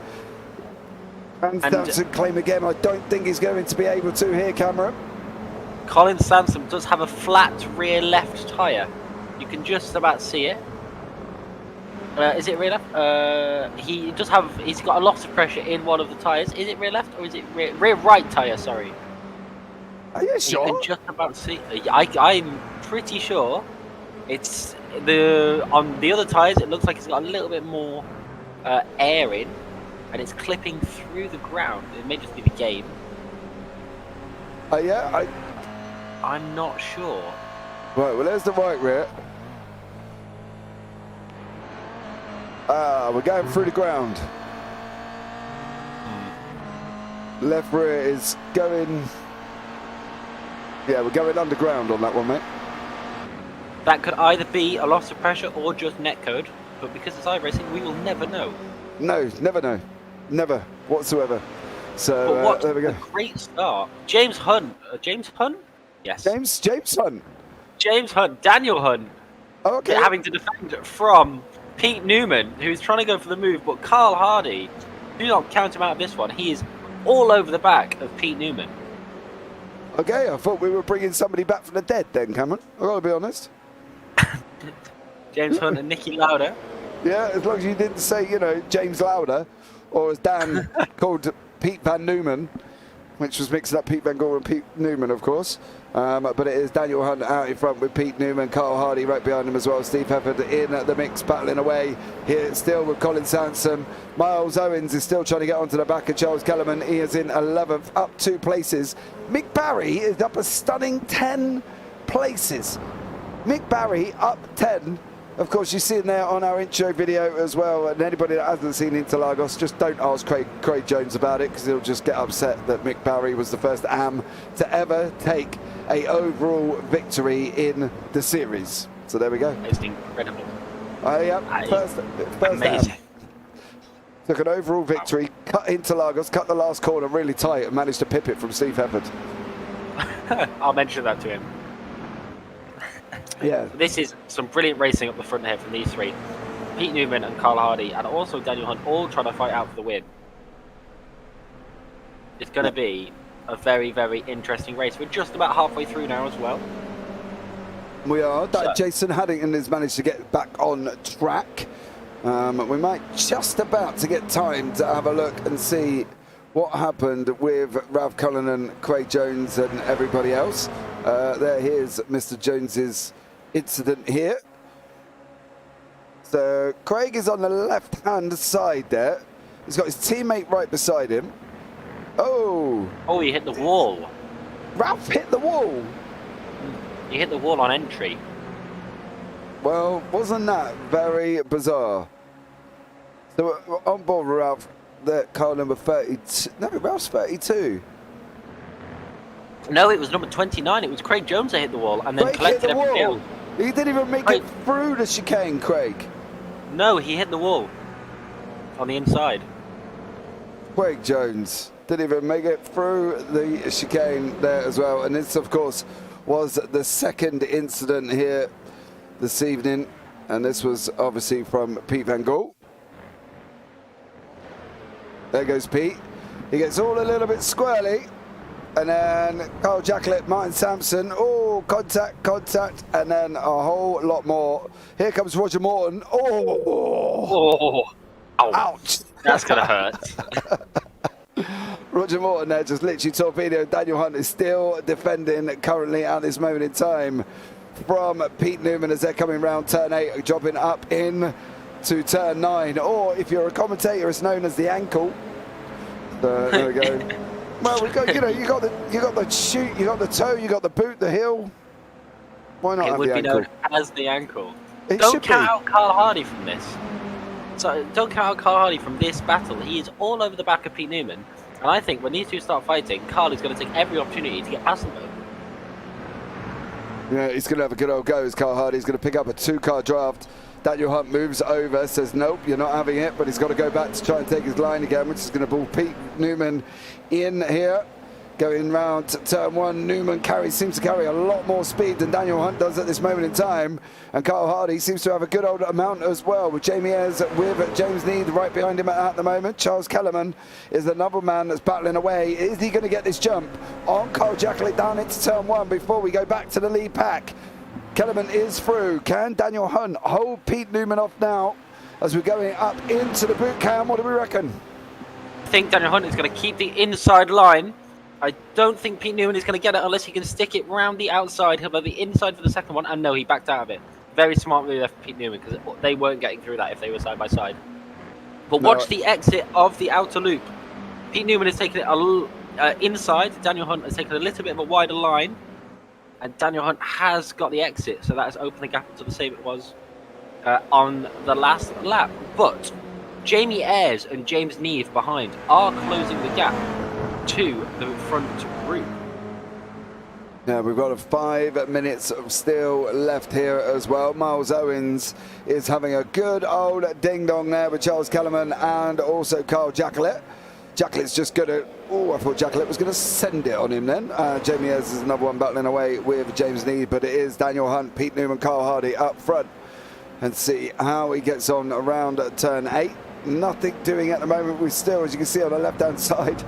And Sanson claim again. I don't think he's going to be able to here, Cameron. Colin Sanson does have a flat rear left tyre. You can just about see it. Is it rear left? He's got a lot of pressure in one of the tyres. Is it rear left or is it rear right tyre? Sorry. Are you sure? You can just about see. I'm pretty sure. It's on the other tyres. It looks like it's got a little bit more air in, and it's clipping through the ground. It may just be the game. Yeah, I'm not sure. Right, well, there's the right rear. We're going through the ground. Left rear is going... Yeah, we're going underground on that one, mate. That could either be a loss of pressure or just netcode, but because it's iRacing, we will never know. No, never know. Never, whatsoever. So, but what there we go. A great start. James Hunt. James Hunt? Yes. James Hunt. James Hunt. Daniel Hunt. Okay. Having to defend from Pete Newman, who's trying to go for the move, but Carl Hardy, do not count him out of this one. He is all over the back of Pete Newman. Okay, I thought we were bringing somebody back from the dead then, Cameron. I've got to be honest. James Hunt and Nicky Lauda. Yeah, as long as you didn't say, James Lauda, or as Dan called Pete Van Newman, which was mixing up Pete Van Gool and Pete Newman, of course. But it is Daniel Hunt out in front with Pete Newman, Carl Hardy right behind him as well. Steve Hefford in the mix, battling away here still with Colin Sansom. Miles Owens is still trying to get onto the back of Charles Kellerman. He is in 11th, up 2 places. Mick Barry is up a stunning 10 places. Mick Barry up 10. Of course, you've seen there on our intro video as well, and anybody that hasn't seen Interlagos, just don't ask Craig Jones about it, because he'll just get upset that Mick Barry was the first AM to ever take a overall victory in the series. So there we go. It's incredible. Yeah, first amazing. AM. Took an overall victory, cut Interlagos, cut the last corner really tight, and managed to pip it from Steve Hefford. I'll mention that to him. Yeah. This is some brilliant racing up the front here from these three. Pete Newman and Carl Hardy, and also Daniel Hunt, all trying to fight out for the win. It's going to be a very, very interesting race. We're just about halfway through now as well. We are. Jason Haddington has managed to get back on track. We might just about to get time to have a look and see what happened with Ralph Cullinan, Craig Jones and everybody else. Here's Mr. Jones's incident here. So Craig is on the left-hand side there. He's got his teammate right beside him. Oh, he hit the wall. Ralph hit the wall. He hit the wall on entry. Well, wasn't that very bizarre? So on board with Ralph, that car number 32. No, Ralph's 32. No, it was number 29. It was Craig Jones that hit the wall and then Craig collected hit the everything wall. else. He didn't even make it through the chicane, Craig. No, he hit the wall on the inside. Craig Jones didn't even make it through the chicane there as well. And this, of course, was the second incident here this evening. And this was obviously from Pete Van Gaal. There goes Pete. He gets all a little bit squirrely. And then Carl Jacklett, Martin Sampson, contact, and then a whole lot more. Here comes Roger Morton. Ouch. That's going to hurt. Roger Morton there just literally torpedoed. Daniel Hunt is still defending currently at this moment in time from Pete Newman as they're coming round turn 8, dropping up in to turn 9. Or if you're a commentator, it's known as the ankle. So there we go. Well, we got, you got the shoot, you got the toe, you got the boot, the heel. Why not have the ankle? It would be known as the ankle. It don't count out Carl Hardy from this. So don't count out Carl Hardy from this battle. He is all over the back of Pete Newman, and I think when these two start fighting, Carl is going to take every opportunity to get past them both. Yeah, he's going to have a good old go as Carl Hardy. He's going to pick up a 2-car draft. Daniel Hunt moves over, says nope, you're not having it, but he's got to go back to try and take his line again, which is going to pull Pete Newman in here. Going round to turn 1, Newman seems to carry a lot more speed than Daniel Hunt does at this moment in time. And Carl Hardy seems to have a good old amount as well, with Jamie Ayres with James Need right behind him at the moment. Charles Kellerman is another man that's battling away. Is he going to get this jump on Carl Jacklett down into turn 1 before we go back to the lead pack? Kellerman is through. Can Daniel Hunt hold Pete Newman off now as we're going up into the boot cam? What do we reckon? I think Daniel Hunt is going to keep the inside line. I don't think Pete Newman is going to get it unless he can stick it round the outside. He'll have the inside for the second one, and no, he backed out of it. Very smart move for Pete Newman, because they weren't getting through that if they were side by side. But watch the exit of the outer loop. Pete Newman has taken it inside. Daniel Hunt has taken a little bit of a wider line. And Daniel Hunt has got the exit, so that has opened the gap to the same it was on the last lap. But Jamie Ayres and James Neve behind are closing the gap to the front group. Yeah, we've got 5 minutes still left here as well. Miles Owens is having a good old ding-dong there with Charles Kellerman and also Carl Jacklett. Jacklett's just going to... Oh, I thought Jacklett was going to send it on him then. Jamie Ayres is another one battling away with James Need, but it is Daniel Hunt, Pete Newman, Carl Hardy up front. And see how he gets on around turn 8. Nothing doing at the moment. We still, as you can see on the left-hand side,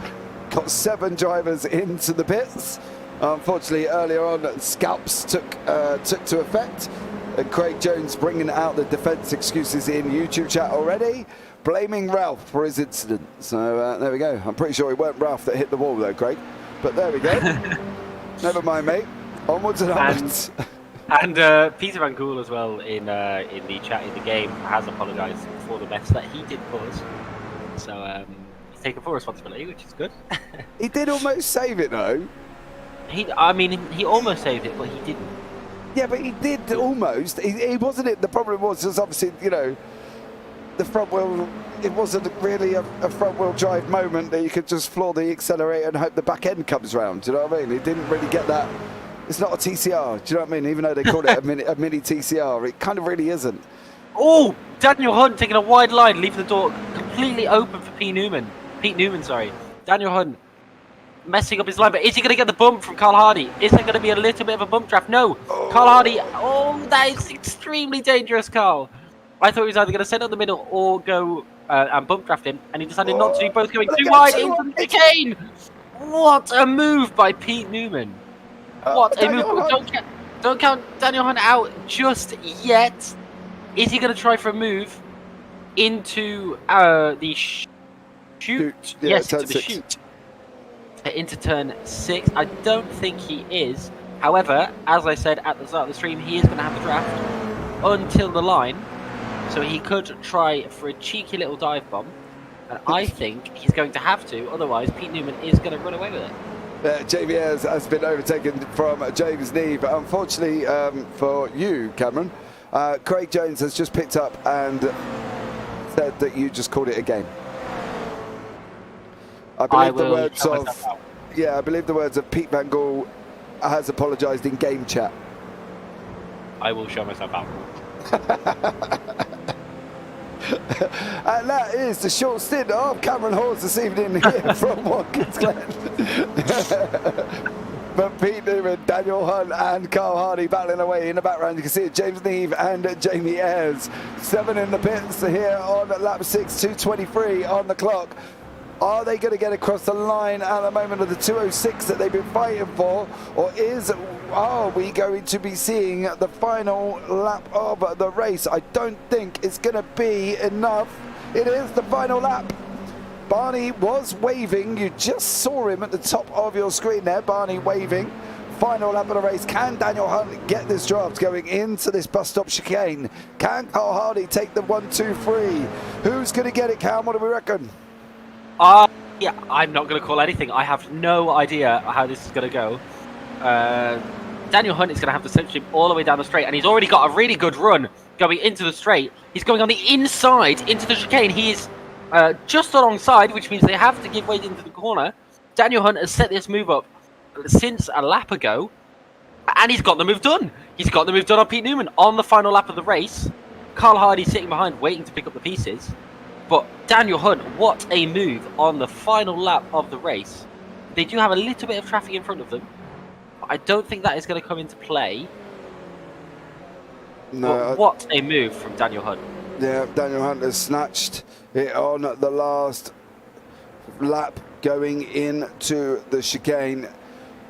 got 7 drivers into the pits. Unfortunately, earlier on, scalps took to effect. And Craig Jones bringing out the defence excuses in YouTube chat already, blaming Ralph for his incident. So there we go. I'm pretty sure it weren't Ralph that hit the wall though, Craig. But there we go. Never mind, mate. Onwards and upwards. And Peter Van Gool as well in the chat in the game has apologised for the mess that he did cause. So he's taken full responsibility, which is good. He did almost save it though. He almost saved it, but he didn't. Yeah, but he did almost. He wasn't it. The problem was obviously, you know, the front wheel. It wasn't really a front wheel drive moment that you could just floor the accelerator and hope the back end comes round. Do you know what I mean? He didn't really get that. It's not a TCR. Do you know what I mean? Even though they call it a mini TCR, it kind of really isn't. Oh, Daniel Hunt taking a wide line, leaving the door completely open for Pete Newman, sorry. Daniel Hunt messing up his line, but is he going to get the bump from Carl Hardy? Is there going to be a little bit of a bump draft? No. Oh. Carl Hardy, that is extremely dangerous, Carl. I thought he was either going to send up the middle or go and bump draft him, and he decided not to do both, going too wide into the chicane. What a move by Pete Newman. What a move. Don't count Daniel Hunt out just yet. Is he going to try for a move into the chute? Yeah, yes, into the chute. Into turn 6. I don't think he is. However, as I said at the start of the stream, he is going to have the draft until the line. So he could try for a cheeky little dive bomb. And I think he's going to have to. Otherwise, Pete Newman is going to run away with it. JBS has been overtaken from James Neve. Unfortunately for you, Cameron, Craig Jones has just picked up and said that you just called it a game. I believe the words of Pete Van Gool has apologised in game chat. I will show myself out. And that is the short stint of Cameron Hawes this evening here from Watkins Glen. But Pete Newman, Daniel Hunt and Carl Hardy battling away in the background. You can see it, James Neve and Jamie Ayres. 7 in the pits here on lap 6, 2:23 on the clock. Are they going to get across the line at the moment of the 2:06 that they've been fighting for? Or are we going to be seeing the final lap of the race? I don't think it's going to be enough. It is the final lap. Barney was waving. You just saw him at the top of your screen there. Barney waving. Final lap of the race. Can Daniel Hunt get this draft going into this bus stop chicane? Can Carl Hardy take the 1, 2, 3? Who's going to get it, Cam? What do we reckon? Yeah, I'm not going to call anything. I have no idea how this is going to go. Daniel Hunt is going to have to send him all the way down the straight, and he's already got a really good run going into the straight. He's going on the inside into the chicane. He is just alongside, which means they have to give way into the corner. Daniel Hunt has set this move up since a lap ago, and he's got the move done. He's got the move done on Pete Newman on the final lap of the race. Carl Hardy sitting behind, waiting to pick up the pieces. But Daniel Hunt, what a move on the final lap of the race. They do have a little bit of traffic in front of them. But I don't think that is going to come into play. No. But what a move from Daniel Hunt. Yeah, Daniel Hunt has snatched it on the last lap going into the chicane.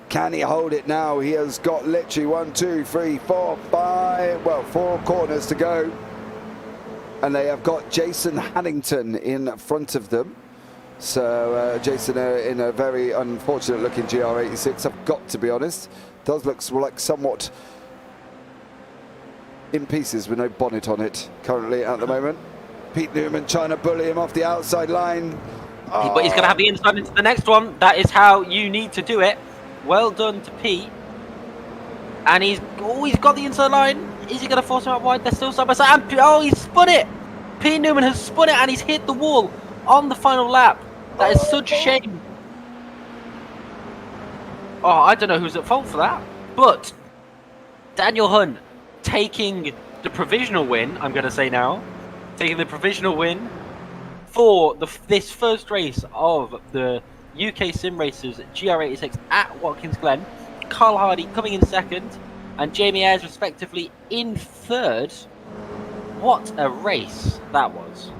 Can he hold it now? He has got literally 1, 2, 3, 4, 5, 4 corners to go. And they have got Jason Hannington in front of them. So Jason in a very unfortunate looking GR86, I've got to be honest. Does look like somewhat in pieces with no bonnet on it currently at the moment. Pete Newman trying to bully him off the outside line. Oh. But he's going to have the inside into the next one. That is how you need to do it. Well done to Pete. And he's got the inside line. Is he going to force him out wide? They're still side by side. And, he's spun it. Pete Newman has spun it and he's hit the wall on the final lap. That is such a shame. I don't know who's at fault for that. But Daniel Hunt taking the provisional win, I'm going to say now. Taking the provisional win for this first race of the UkSimracers GR86 at Watkins Glen. Carl Hardy coming in second and Jamie Ayres respectively in third. What a race that was.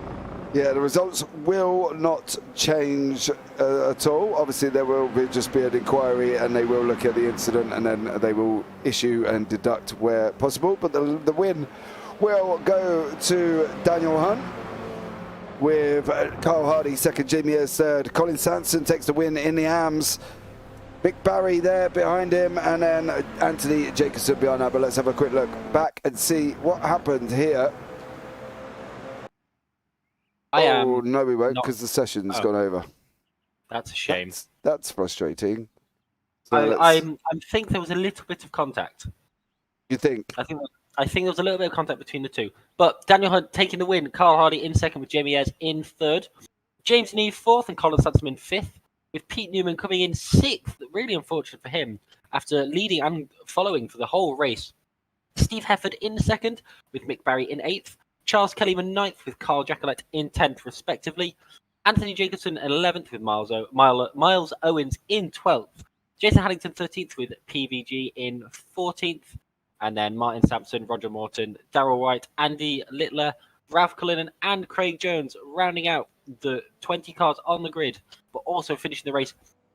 Yeah, the results will not change at all. Obviously, there will just be an inquiry and they will look at the incident and then they will issue and deduct where possible. But the win will go to Daniel Hunt with Carl Hardy second, Jamie Ayres third. Colin Sanson takes the win in the AMS. Mick Barry there behind him, and then Anthony Jacobson behind that. But let's have a quick look back and see what happened here. No, we won't, because the session's gone over. That's a shame. That's frustrating. So I think there was a little bit of contact. You think? I think there was a little bit of contact between the two. But Daniel Hunt taking the win. Carl Hardy in second with Jamie Ayres in third. James Neve fourth and Colin Sansom in fifth. With Pete Newman coming in sixth. Really unfortunate for him after leading and following for the whole race. Steve Hefford in second with Mick Barry in eighth. Charles Kellyman ninth with Carl Jackalette in 10th respectively. Anthony Jacobson 11th with Miles Owens in 12th. Jason Haddington 13th with PVG in 14th. And then Martin Sampson, Roger Morton, Darrell White, Andy Littler, Ralph Cullinan and Craig Jones rounding out the 20 cars on the grid, but also finishing the race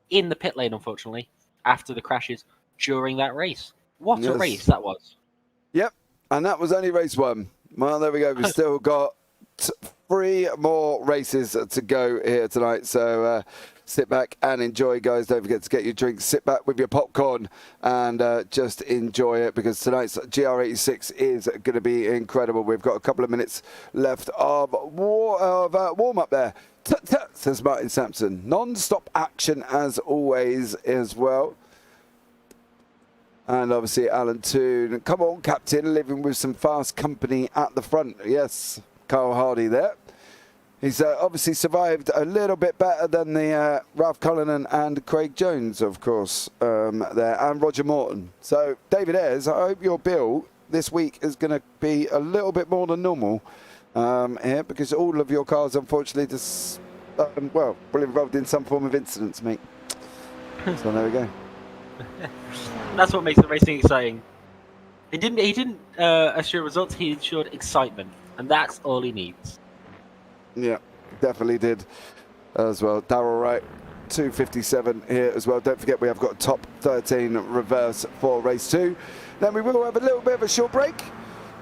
in the pit lane, unfortunately, after the crashes during that race. What a race that was. Yep, and that was only race one. Well, there we go. We've still got 3 more races to go here tonight. So sit back and enjoy, guys. Don't forget to get your drinks. Sit back with your popcorn and just enjoy it, because tonight's GR86 is going to be incredible. We've got a couple of minutes left of warm-up there. Says Martin Sampson. Non-stop action as always as well. And obviously Alan Toon. Come on, Captain, living with some fast company at the front. Yes, Carl Hardy there. He's obviously survived a little bit better than the Ralph Cullinan and Craig Jones, of course, there, and Roger Morton. So, David Ayres, I hope your bill this week is going to be a little bit more than normal here, because all of your cars, unfortunately, just, were involved in some form of incidents, mate. So, there we go. That's what makes the racing exciting. He didn't assure results, he ensured excitement, and that's all he needs. Yeah, definitely did as well. Darrell Wright, 257 here as well. Don't forget we have got a top 13 reverse for race 2. Then we will have a little bit of a short break.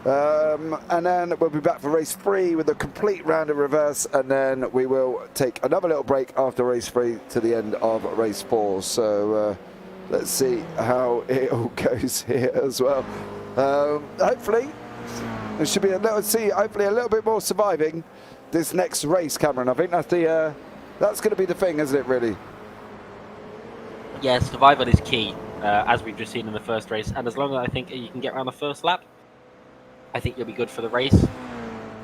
And then we'll be back for race 3 with a complete round of reverse. And then we will take another little break after race 3 to the end of race 4. So let's see how it all goes here as well. Hopefully, there should be hopefully a little bit more surviving this next race, Cameron. I think that's going to be the thing, isn't it, really? Yeah, survival is key, as we've just seen in the first race. And as long as I think you can get around the first lap, I think you'll be good for the race.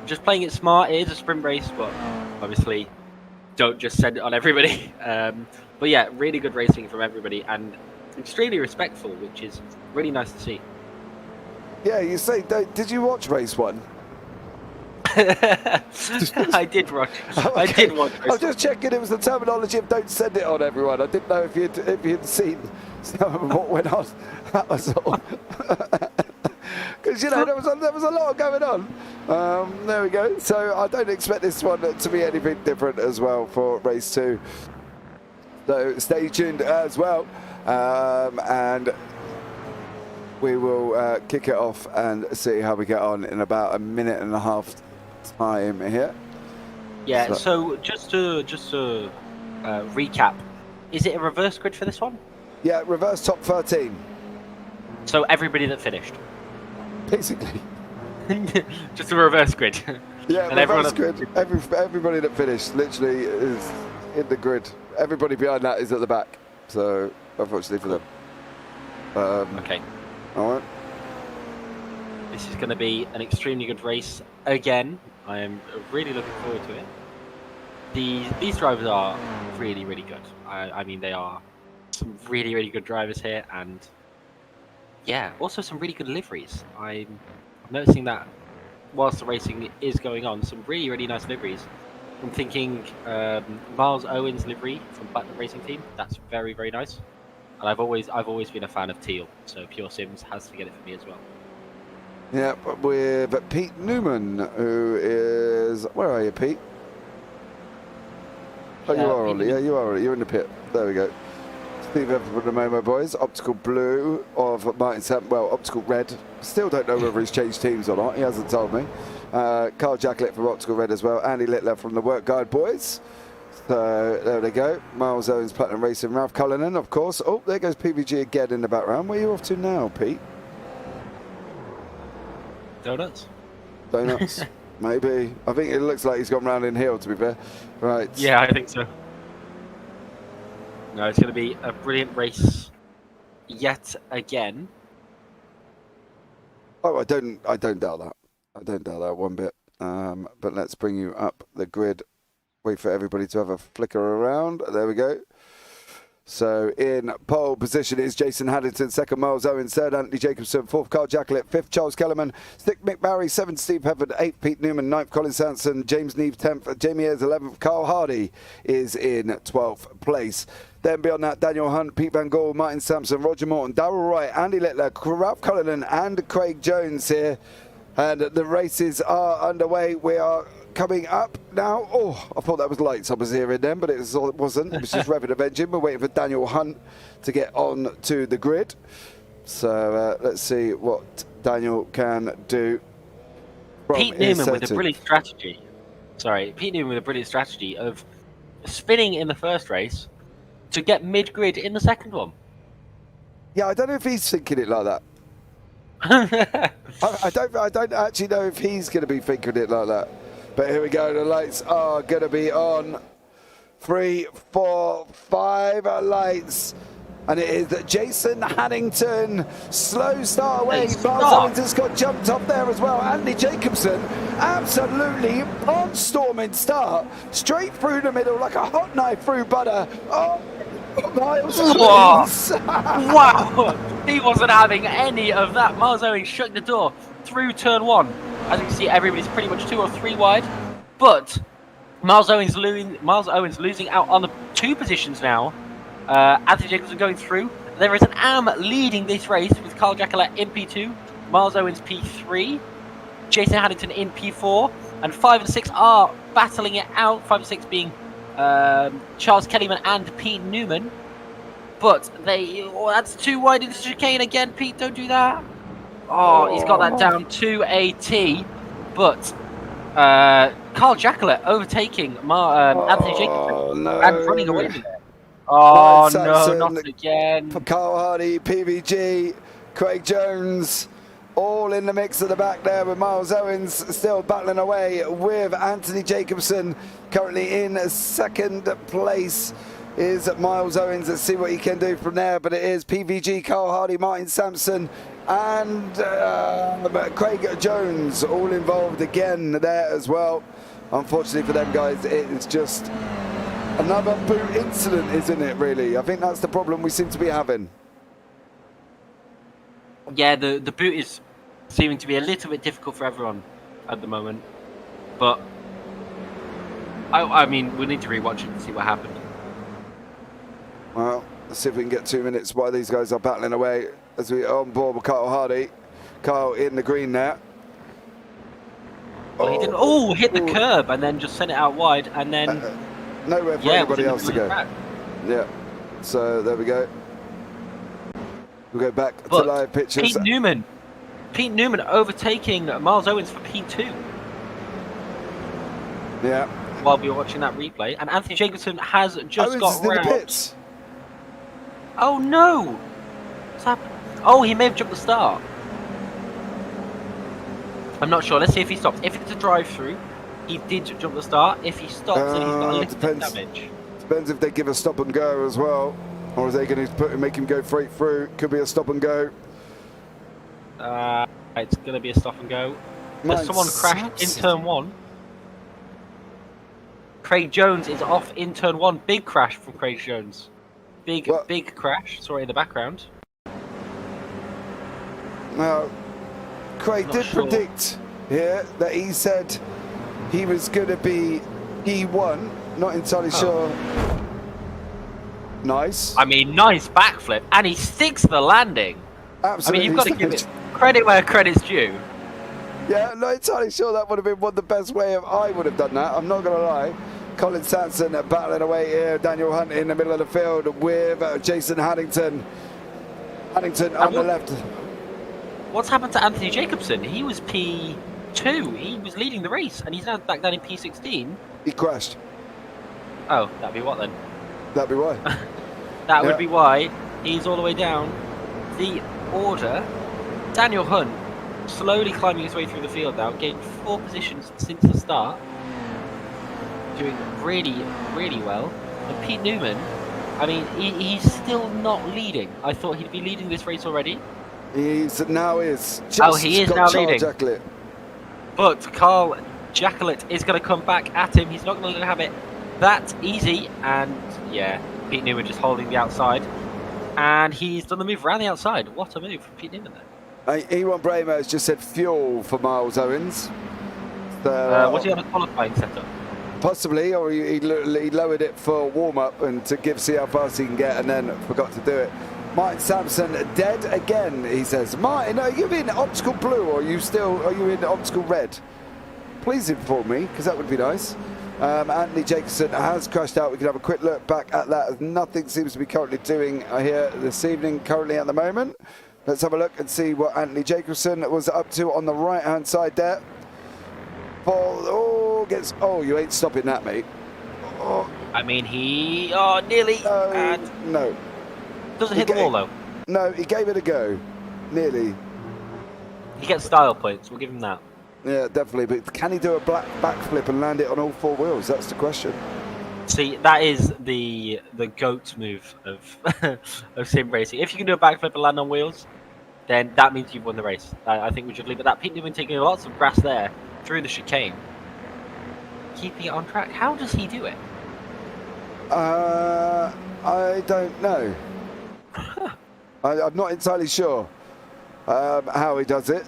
Just playing it smart. It is a sprint race, but obviously don't just send it on everybody. But yeah, really good racing from everybody and extremely respectful, which is really nice to see. Yeah, you say, did you watch race 1? I did watch. I did watch. I was just checking it was the terminology of don't send it on everyone. I didn't know if you'd seen some of what went on. That was all. Because there was a lot going on. There we go. So I don't expect this one to be anything different as well for race 2. So stay tuned as well, and we will kick it off and see how we get on in about a minute and a half time here. Yeah, so just to recap, is it a reverse grid for this one? Yeah, reverse top 13. So everybody that finished? Basically. Just a reverse grid. Yeah, and reverse grid. Everybody that finished literally is in the grid. Everybody behind that is at the back. So, unfortunately for them. Okay. All right. This is going to be an extremely good race again. I am really looking forward to it. These drivers are really, really good. I mean, they are some really, really good drivers here, and yeah, also some really good liveries. I'm noticing that whilst the racing is going on, some really, really nice liveries. I'm thinking Miles Owens livery from Black Racing Team. That's very, very nice. And I've always been a fan of teal, so Pure Sims has to get it for me as well. Yeah, with Pete Newman, who is... Where are you, Pete? Oh, you are, Ollie. Yeah, you are. You're in the pit. There we go. Steve Everett and Momo boys. Optical blue of Martin Sampson. Well, optical red. Still don't know whether he's changed teams or not. He hasn't told me. Carl Jackalette from Optical Red as well. Andy Littler from the Work Guide boys. So there they go. Miles Owens, Platinum Racing, Ralph Cullinan, of course. Oh, there goes PVG again in the background. Where are you off to now, Pete? Donuts? Donuts? Maybe. I think it looks like he's gone round in hill, to be fair. Right. Yeah, I think so. No, it's going to be a brilliant race yet again. Oh, I don't doubt that. I don't doubt that one bit. But let's bring you up the grid. Wait for everybody to have a flicker around. There we go. So in pole position is Jason Haddington, second Miles Owens, third Anthony Jacobson, fourth Carl Jacklett, fifth Charles Kellerman, sixth Mick Barry, seventh Steve Heppard, eighth Pete Newman, ninth Colin Sanson, James Neve 10th, Jamie Ayres 11th, Carl Hardy is in 12th place. Then beyond that, Daniel Hunt, Pete Van Gaal, Martin Sampson, Roger Morton, Darrell Wright, Andy Littler, Ralph Cullinan and Craig Jones here. And the races are underway. We are coming up now. Oh, I thought that was lights I was hearing then, but it wasn't. It was just revving of engine. We're waiting for Daniel Hunt to get on to the grid. So let's see what Daniel can do. Pete Newman with a brilliant strategy. Pete Newman with a brilliant strategy of spinning in the first race to get mid-grid in the second one. Yeah, I don't know if he's thinking it like that. I don't actually know if he's going to be thinking it like that. But here we go. The lights are going to be on. 3, 4, 5 lights. And it is Jason Haddington. Slow start away. Miles Owens got jumped up there as well. Andy Jacobson, absolutely barnstorming start. Straight through the middle like a hot knife through butter. Oh, Miles Owens. Wow. He wasn't having any of that. Miles Owens shut the door through turn 1. As you can see, everybody's pretty much 2 or 3 wide. But Miles Owens losing out on the 2 positions now. Anthony Jacobson going through. There is an AM leading this race with Carl Jacklett in P2, Miles Owens P3, Jason Haddington in P4, and 5 and 6 are battling it out. 5 and 6 being Charles Kellyman and Pete Newman. But that's too wide into chicane again. Pete, don't do that. Oh, he's got that down to a T. But Carl Jacklett overtaking Anthony Jacobson and running away with it. Oh, no, not again. For Carl Hardy, PVG, Craig Jones, all in the mix at the back there with Miles Owens still battling away with Anthony Jacobson. Currently in second place is Miles Owens. Let's see what he can do from there. But it is PVG, Carl Hardy, Martin Sampson, and Craig Jones all involved again there as well. Unfortunately for them guys, it's just another boot incident, isn't it, really? I think that's the problem we seem to be having. Yeah, the boot is seeming to be a little bit difficult for everyone at the moment. But, I mean, we need to rewatch it and see what happened. Well, let's see if we can get 2 minutes while these guys are battling away as we are on board with Carl Hardy. Carl in the green there. Well, he didn't hit the curb and then just sent it out wide and then... nowhere for anybody else to go. Yeah, so there we go. We'll go back to live pictures. Pete Newman overtaking Miles Owens for P2. Yeah. While we were watching that replay, and Anthony Jacobson has just got round. In the pits. Oh no! What's happened? Oh, he may have jumped the start. I'm not sure. Let's see if he stops. If it's a drive-through, he did jump the start. If he stops, then he's got a little bit of damage. Depends if they give a stop and go as well, or is they going to make him go straight through? Could be a stop and go. It's going to be a stop and go. There's someone crashed in turn 1. Craig Jones is off in turn 1. Big crash from Craig Jones. Big crash. Sorry, in the background. Now, Craig did predict here that he said he was going to be E1. Not entirely sure. Nice. I mean, nice backflip, and he sticks the landing. Absolutely. I mean, you've got to give it credit where credit's due. Yeah, not entirely sure that would have been the best way I would have done that. I'm not going to lie. Colin Sanson battling away here. Daniel Hunt in the middle of the field with Jason Haddington. Haddington on the left. What's happened to Anthony Jacobson? He was P2. He was leading the race, and he's now back down in P16. He crashed. Oh, that'd be what then? That'd be why. That would be why he's all the way down the order. Daniel Hunt slowly climbing his way through the field now, gained 4 positions since the start. Doing really, really well. And Pete Newman, I mean, he's still not leading. I thought he'd be leading this race already. He's now is. He is now leading. Jacklett. But Carl Jacklett is going to come back at him. He's not going to let him have it that easy. And yeah, Pete Newman just holding the outside. And he's done the move around the outside. What a move from Pete Newman there. Ewan Bramer has just said fuel for Miles Owens. So, was he on a qualifying setup? Possibly, or he lowered it for warm-up and to see how fast he can get, and then forgot to do it. Martin Sampson dead again, he says. Martin, are you in optical blue, or are you in optical red? Please inform me, because that would be nice. Anthony Jacobson has crashed out. We can have a quick look back at that. Nothing seems to be currently doing here this evening, currently at the moment. Let's have a look and see what Anthony Jacobson was up to on the right-hand side there. Oh, you ain't stopping that, mate. Oh. I mean, nearly. No. Doesn't hit the wall, though. No, he gave it a go. Nearly. He gets style points. We'll give him that. Yeah, definitely. But can he do a backflip and land it on all 4 wheels? That's the question. See, that is the GOAT move of sim racing. If you can do a backflip and land on wheels, then that means you've won the race. I think we should leave it at that. Pete Newman taking lots of grass there through the chicane. Keeping it on track. How does he do it? I don't know. I'm not entirely sure how he does it.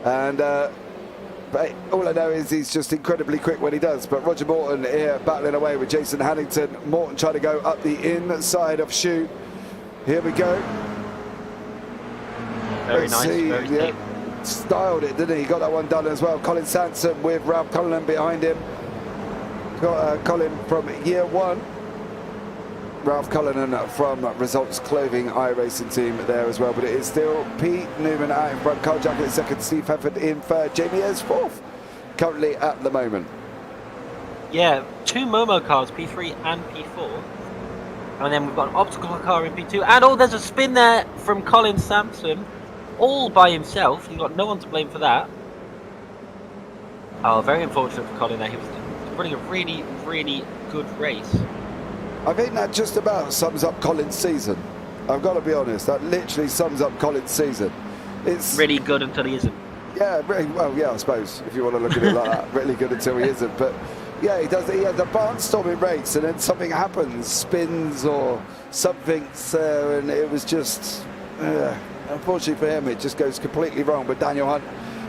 And but all I know is he's just incredibly quick when he does. But Roger Morton here battling away with Jason Hannington. Morton trying to go up the inside of Shoe. Here we go. Very nice. Very safe. Styled it, didn't he? He got that one done as well. Colin Sanson with Ralph Cullinan behind him. Got Colin from year 1. Ralph Cullinan from Results Clothing iRacing team there as well. But it is still Pete Newman out in front. Carl Jacklett second. Steve Hefford in third. Jamie Ayres fourth currently at the moment. Yeah, 2 Momo cars, P3 and P4. And then we've got an obstacle car in P2. And there's a spin there from Colin Sampson. All by himself. He's got no one to blame for that. Oh, very unfortunate for Colin there. He was running a really, really good race. I think that just about sums up Colin's season. I've got to be honest. That literally sums up Colin's season. It's really good until he isn't. Yeah, really, well, yeah, I suppose, if you want to look at it like that. Really good until he isn't. But yeah, he has a barnstorming race, and then something happens, spins or something, and it was just... unfortunately for him, it just goes completely wrong. But Daniel Hunt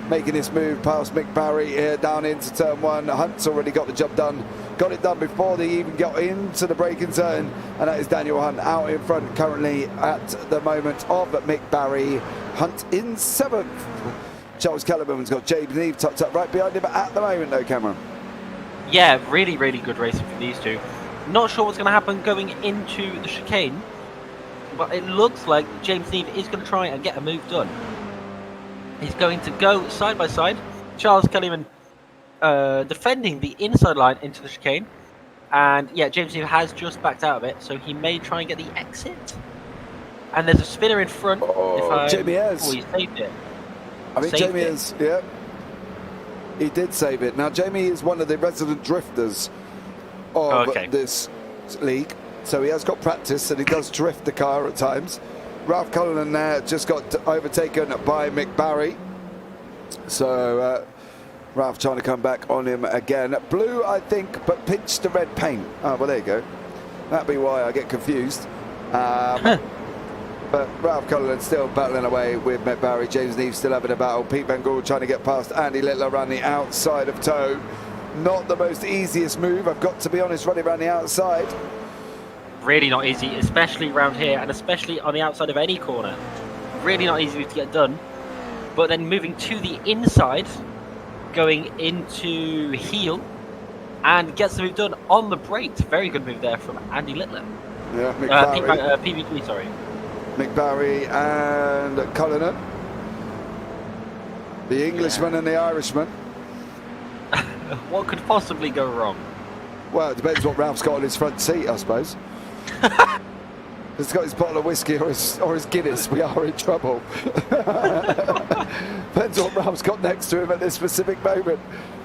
making this move past Mick Barry here down into turn 1. Hunt's already got the job done. Got it done before they even got into the braking zone. And that is Daniel Hunt out in front currently at the moment of Mick Barry. Hunt in 7th. Charles Kellerman's got James Neve tucked up right behind him at the moment though, Cameron. Yeah, really, really good racing for these two. Not sure what's going to happen going into the chicane. But it looks like James Neve is going to try and get a move done. He's going to go side by side. Charles Kellyman defending the inside line into the chicane. And yeah, James Neve has just backed out of it, so he may try and get the exit. And there's a spinner in front. Jamie Ayres. He saved it. I mean, Jamie Ayres, yeah. He did save it. Now, Jamie is one of the resident drifters of this league. So he has got practice and he does drift the car at times. Ralph Cullinan there just got overtaken by Mick Barry. So Ralph trying to come back on him again. Blue, I think, but pinched the red paint. Oh, well, there you go. That'd be why I get confused. But Ralph Cullinan still battling away with Mick Barry. James Neve still having a battle. Pete Van Gool trying to get past Andy Littler around the outside of toe. Not the most easiest move, I've got to be honest, running around the outside. Really not easy, especially around here, and especially on the outside of any corner. Really not easy to get done. But then moving to the inside, going into heel, and gets the move done on the brakes. Very good move there from Andy Littler. Yeah, Mick Barry. PB3, sorry. Mick Barry and Cullinan. The Englishman and the Irishman. What could possibly go wrong? Well, it depends what Ralph's got on his front seat, I suppose. He's got his bottle of whiskey or his Guinness. We are in trouble. Depends what Ralph's got next to him at this specific moment.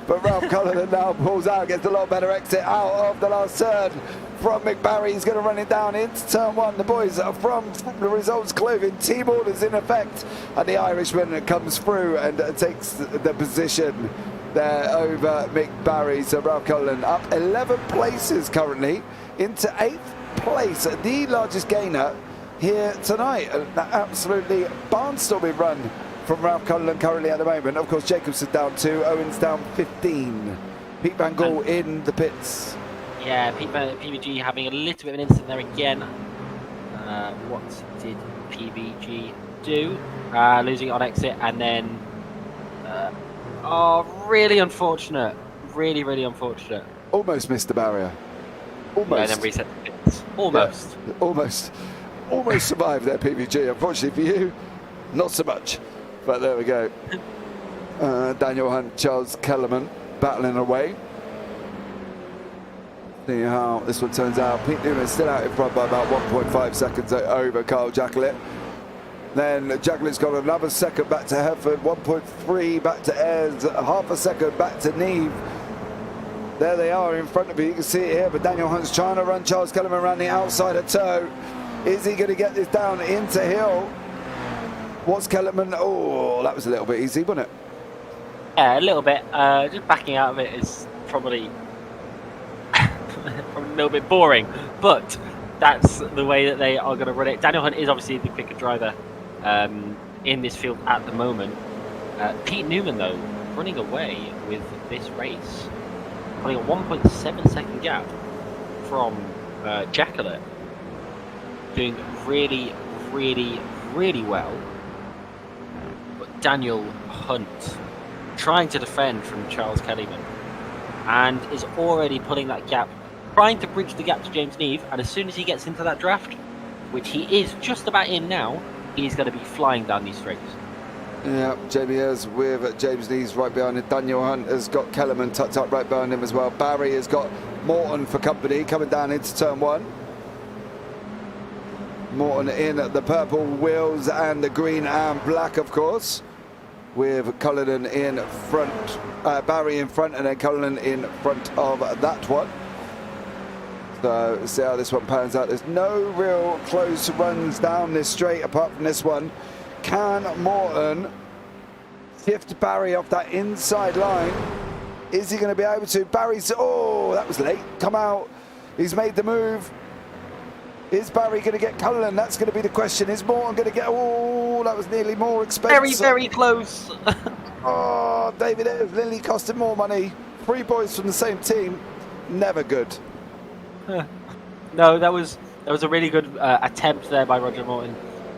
But Ralph Cullinan now pulls out, gets a lot better exit out of the last turn from McBarry. He's going to run it down into turn one. The boys are from the results clothing. Team orders in effect. And the Irishman comes through and takes the position there over McBarry. So Ralph Cullinan up 11 places currently into 8th place, the largest gainer here tonight. An absolutely barnstorming run from Ralph Cullinan currently at the moment. Of course, Jacobson down 2, Owens down 15. Pete Van Gaal in the pits. Yeah, PVG having a little bit of an incident there again. What did PVG do? Losing on exit, and then really unfortunate. Really unfortunate. Almost missed the barrier. Almost. Yeah, and then reset the pits. Almost. Yeah, almost survived there, PVG. Unfortunately for you, not so much. But there we go. Daniel Hunt, Charles Kellerman battling away. See how this one turns out. Pete Newman still out in front by about 1.5 seconds over Carl Jacqueline. Then Jacqueline's got another second back to Hereford, 1.3 back to Ayres, half a second back to Neve. There they are in front of you. You can see it here, but Daniel Hunt's trying to run Charles Kellerman around the outside of toe. Is he going to get this down into hill? What's Kellerman? Oh, that was a little bit easy, wasn't it? Yeah, a little bit. Just backing out of it is probably a little bit boring, but that's the way that they are going to run it. Daniel Hunt is obviously the quicker driver in this field at the moment. Pete Newman, though, running away with this race. Running a 1.7 second gap from Jacqueline. Doing really well. But Daniel Hunt trying to defend from Charles Kellyman and is already pulling that gap, trying to bridge the gap to James Neve, and as soon as he gets into that draft, which he is just about in now, he's going to be flying down these straights. Yeah, Jamie Ayres with James Neves right behind him. Daniel Hunt has got Kellerman tucked up right behind him as well. Barry has got Morton for company coming down into turn one. Morton in the purple wheels and the green and black, of course, with Cullinan in front, Barry in front, and then Cullinan in front of that one. So see how this one pans out. There's no real close runs down this straight apart from this one. Can Morton shift Barry off that inside line? Is he going to be able to? Barry's, oh, that was late. Come out. He's made the move. Is Barry going to get Cullinan? That's going to be the question. Is Morton going to get, oh, that was nearly more expensive. Very close. Oh, David Ayres nearly cost him more money. 3 boys from the same team. Never good. No, that was a really good attempt there by Roger Morton.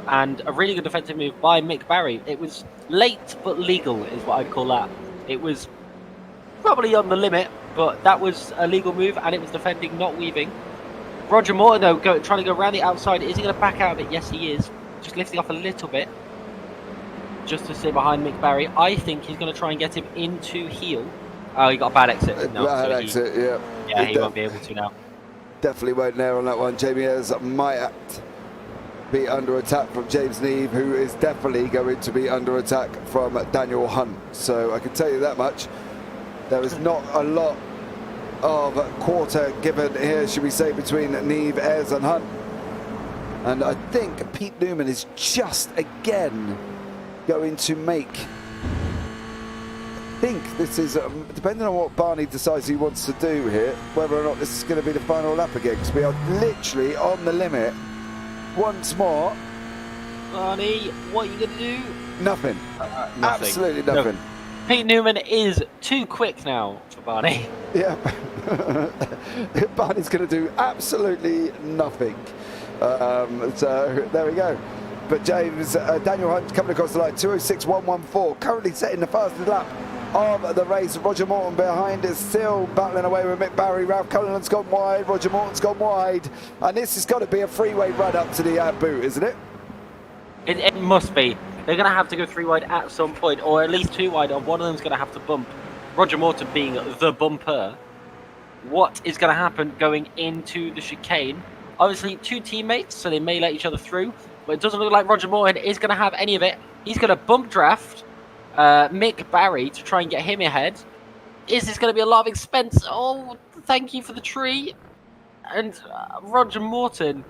And a really good defensive move by Mick Barry. It was late but legal is what I'd call that. It was probably on the limit, but that was a legal move, and it was defending, not weaving. Roger Morton, though, trying to go around the outside. Is he going to back out of it? Yes, he is. Just lifting off a little bit, just to stay behind Mick Barry. I think he's going to try and get him into heel. Oh, he got a bad exit. No, bad exit, yeah. Yeah, he won't be able to now. Definitely won't nail on that one. Jamie Ayres might be under attack from James Neve, who is definitely going to be under attack from Daniel Hunt. So I can tell you that much. There is not a lot of quarter given here, should we say, between Neve, Ayres and Hunt. And I think Pete Newman is just again going to make, I think this is, depending on what Barney decides he wants to do here, whether or not this is going to be the final lap again, because we are literally on the limit once more. Barney, what are you going to do? Nothing. Nothing. Absolutely nothing. No. Pete Newman is too quick now for Barney. Yeah. Barney's going to do absolutely nothing. So there we go. But James, Daniel Hunt coming across the line, 2:06.114, currently setting the fastest lap of the race. Roger Morton behind is still battling away with Mick Barry. Ralph Cullinan's gone wide, Roger Morton's gone wide, and this has got to be a freeway run up to the boot, isn't it? It must be. They're going to have to go 3 wide at some point, or at least 2 wide, and one of them's going to have to bump. Roger Morton being the bumper. what is going to happen going into the chicane. Obviously, two teammates, so they may let each other through, but it doesn't look like Roger Morton is going to have any of it. He's going to bump draft Mick Barry to try and get him ahead. Is this going to be a lot of expense? Oh, thank you for the tree. And Roger Morton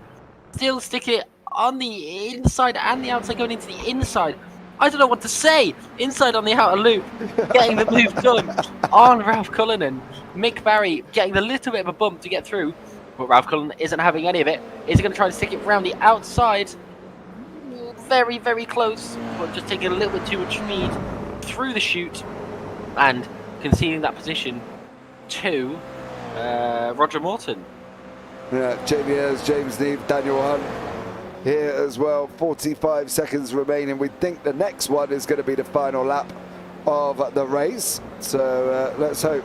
still sticking it on the inside and the outside, going into the inside. I don't know what to say. Inside on the outer loop, getting the move done on Ralph Cullinan. Mick Barry getting a little bit of a bump to get through, but Ralph Cullinan isn't having any of it. Is he going to try to stick it around the outside? Very, very close, but just taking a little bit too much speed through the chute and conceding that position to Roger Morton. Yeah, Jamie Ayres, James Neve, Daniel Hunt here as well. 45 seconds remaining. We think the next one is going to be the final lap of the race. So let's hope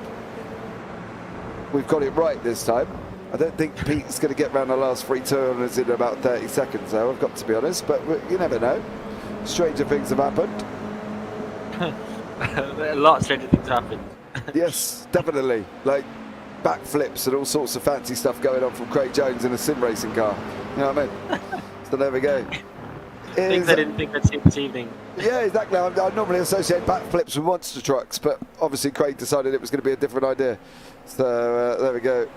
we've got it right this time. I don't think Pete's going to get around the last 3 turns in about 30 seconds, though, I've got to be honest. But you never know. Stranger things have happened. A lot of stranger things happened. Yes, definitely. Like backflips and all sorts of fancy stuff going on from Craig Jones in a sim racing car. You know what I mean? So there we go. Things I didn't think I'd see this evening. Yeah, exactly. I normally associate backflips with monster trucks, but obviously Craig decided it was going to be a different idea. So there we go.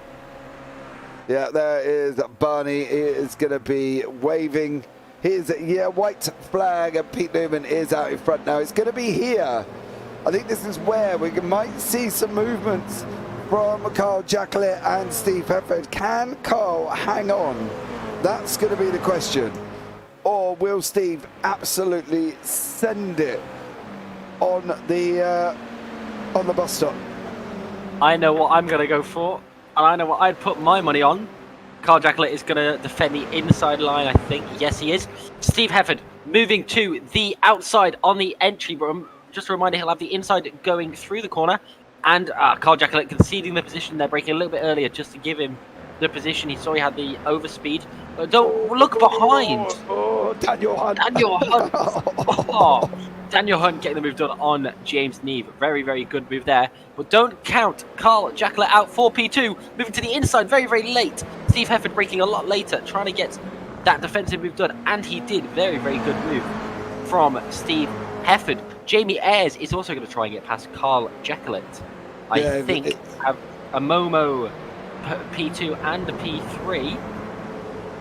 Yeah, there is Barney. He is going to be waving his white flag, and Pete Newman is out in front now. It's going to be here. I think this is where we might see some movements from Carl Jacklett and Steve Hefford. Can Carl hang on? That's going to be the question. Or will Steve absolutely send it on the bus stop? I know what I'm going to go for, and I know what I'd put my money on. Carl Jacklett is going to defend the inside line, I think. Yes, he is. Steve Hefford moving to the outside on the entry. Just a reminder, he'll have the inside going through the corner. And Carl Jacklett conceding the position there, breaking a little bit earlier just to give him the position. He saw he had the overspeed. Don't look behind. Daniel Hunt. Daniel Hunt. Oh, Daniel Hunt getting the move done on James Neve. Very, very good move there. But don't count Carl Jacklett out for P2. Moving to the inside very, very late. Steve Hefford breaking a lot later, trying to get that defensive move done. And he did. Very, very good move from Steve Hefford. Jamie Ayres is also going to try and get past Carl Jacklett. I think have a Momo P2 and a P3.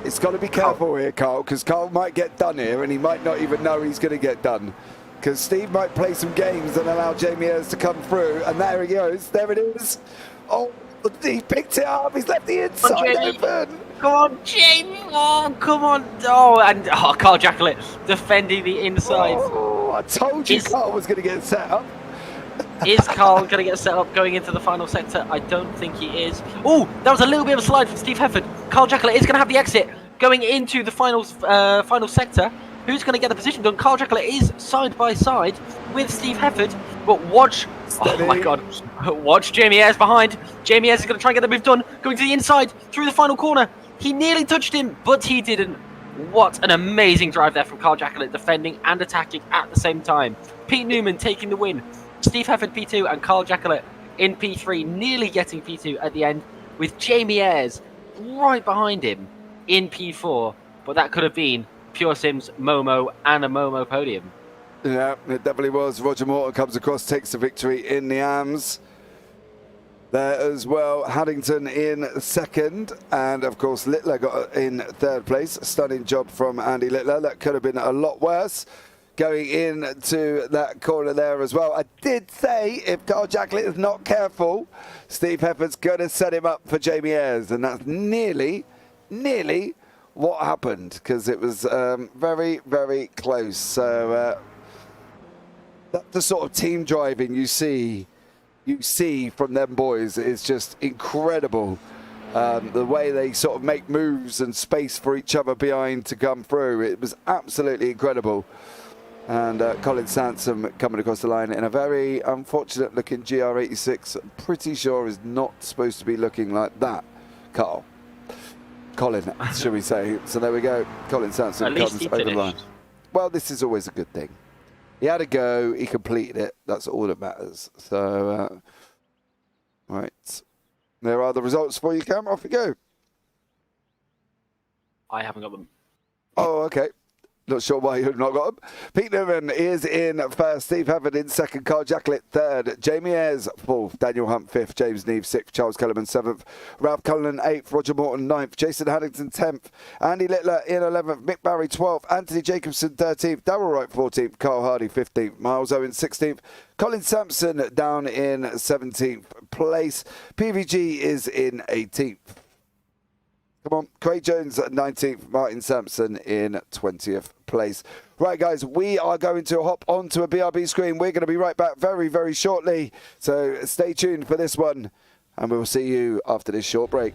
It's got to be careful here, Carl, because Carl might get done here and he might not even know he's going to get done. Because Steve might play some games and allow Jamie Ayres to come through. And there he goes. There it is. Oh, he picked it up. He's left the inside open. Come on, Jamie. Oh, come on. Oh, and Carl Jacklett defending the inside. Oh, I told you Carl was going to get set up. Is Carl going to get set up going into the final sector? I don't think he is. Oh, that was a little bit of a slide from Steve Hefford. Carl Jacklett is going to have the exit going into the final sector. Who's going to get the position done? Carl Jacklett is side by side with Steve Hefford. But watch, oh my God, watch Jamie Ayres behind. Jamie Ayres is going to try and get the move done. Going to the inside through the final corner. He nearly touched him, but he didn't. What an amazing drive there from Carl Jacklett, defending and attacking at the same time. Pete Newman taking the win. Steve Hefford P2 and Carl Jacklett in P3, nearly getting P2 at the end, with Jamie Ayres right behind him in P4. But that could have been Pure Sims, Momo, and a Momo podium. Yeah, it definitely was. Roger Morton comes across, takes the victory in the AMS. There as well, Haddington in second, and of course Littler got in third place. Stunning job from Andy Littler. That could have been a lot worse going into that corner there as well. I did say if Carl Jacklett is not careful, Steve Hefford's going to set him up for Jamie Ayres, and that's nearly what happened, because it was very, very close. So that's the sort of team driving you see from them boys is just incredible. The way they sort of make moves and space for each other behind to come through, it was absolutely incredible. And Colin Sansom coming across the line in a very unfortunate looking GR86. I'm pretty sure is not supposed to be looking like that, Carl. Colin, should we say. So there we go. Colin Sansom comes over the line. Well, this is always a good thing. He had a go, he completed it. That's all that matters. So, right. There are the results for you, Cam. Off you go. I haven't got them. Oh, okay. Not sure why you've not got them. Pete Newman is in first. Steve Havard in second. Carl Jacklett third. Jamie Ayres fourth. Daniel Hunt fifth. James Neve sixth. Charles Kellerman seventh. Ralph Cullinan eighth. Roger Morton ninth. Jason Haddington 10th. Andy Littler in 11th. Mick Barry 12th. Anthony Jacobson 13th. Darryl Wright 14th. Carl Hardy 15th. Miles Owen 16th. Colin Sampson down in 17th place. PVG is in 18th. Come on, Craig Jones at 19th, Martin Sampson in 20th place. Right, guys, we are going to hop onto a BRB screen. We're going to be right back very, very shortly. So stay tuned for this one, and we will see you after this short break.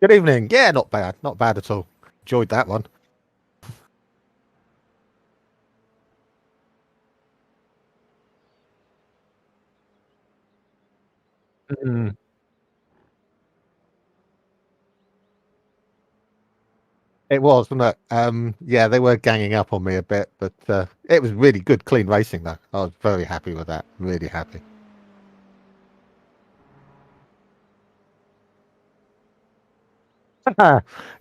Good evening. Yeah, not bad. Not bad at all. Enjoyed that one. Mm. It was, wasn't it? Yeah, they were ganging up on me a bit, but it was really good, clean racing, though. I was very happy with that. Really happy.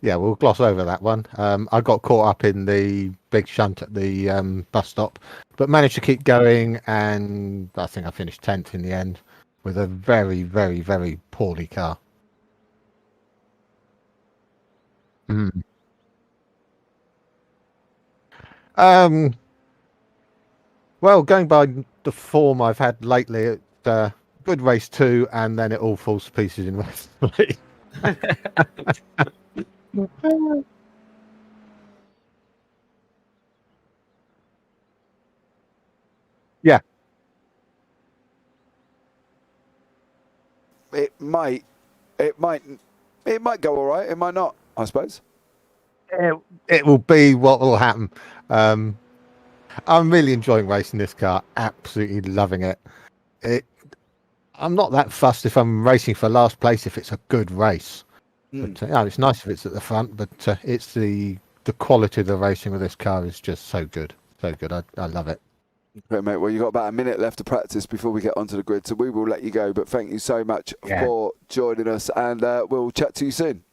Yeah, we'll gloss over that one. I got caught up in the big shunt at the bus stop, but managed to keep going, and I think I finished 10th in the end with a very, very, very poorly car. Mm. Um, well, going by the form I've had lately, it's good race 2, and then it all falls to pieces in race 3. Yeah. It might go all right. It might not, I suppose. It will be what will happen. I'm really enjoying racing this car. Absolutely loving it. I'm not that fussed if I'm racing for last place if it's a good race. But it's nice if it's at the front. But it's the quality of the racing with this car is just so good, so good. I love it. Great, mate. Well, you've got about a minute left to practice before we get onto the grid, so we will let you go. But thank you so much for joining us, and we'll chat to you soon.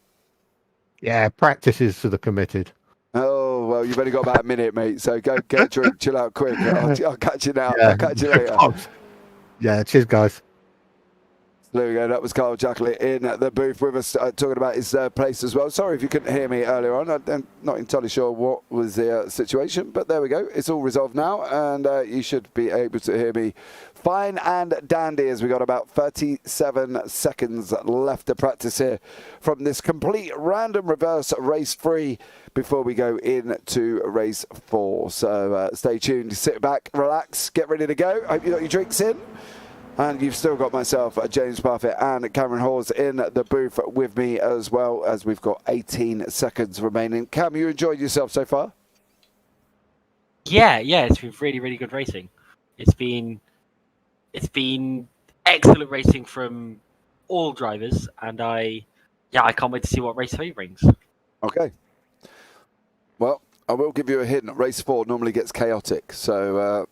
Yeah, practice is for the committed. Oh, well, you've only got about a minute, mate, so go get a drink, chill out quick. I'll catch you now. Yeah. I'll catch you later. Yeah, cheers, guys. There we go. That was Carl Jackley in the booth with us, talking about his place as well. Sorry if you couldn't hear me earlier on. I'm not entirely sure what was the situation, but there we go. It's all resolved now, and you should be able to hear me fine and dandy as we got about 37 seconds left to practice here from this complete random reverse race 3 before we go into race 4. So stay tuned, sit back, relax, get ready to go. Hope you got your drinks in. And you've still got myself, James Parfitt, and Cameron Hawes in the booth with me as well, as we've got 18 seconds remaining. Cam, you enjoyed yourself so far? Yeah, it's been really, really good racing. It's been excellent racing from all drivers, and I can't wait to see what race 3 brings. Okay. Well, I will give you a hint. Race 4 normally gets chaotic, so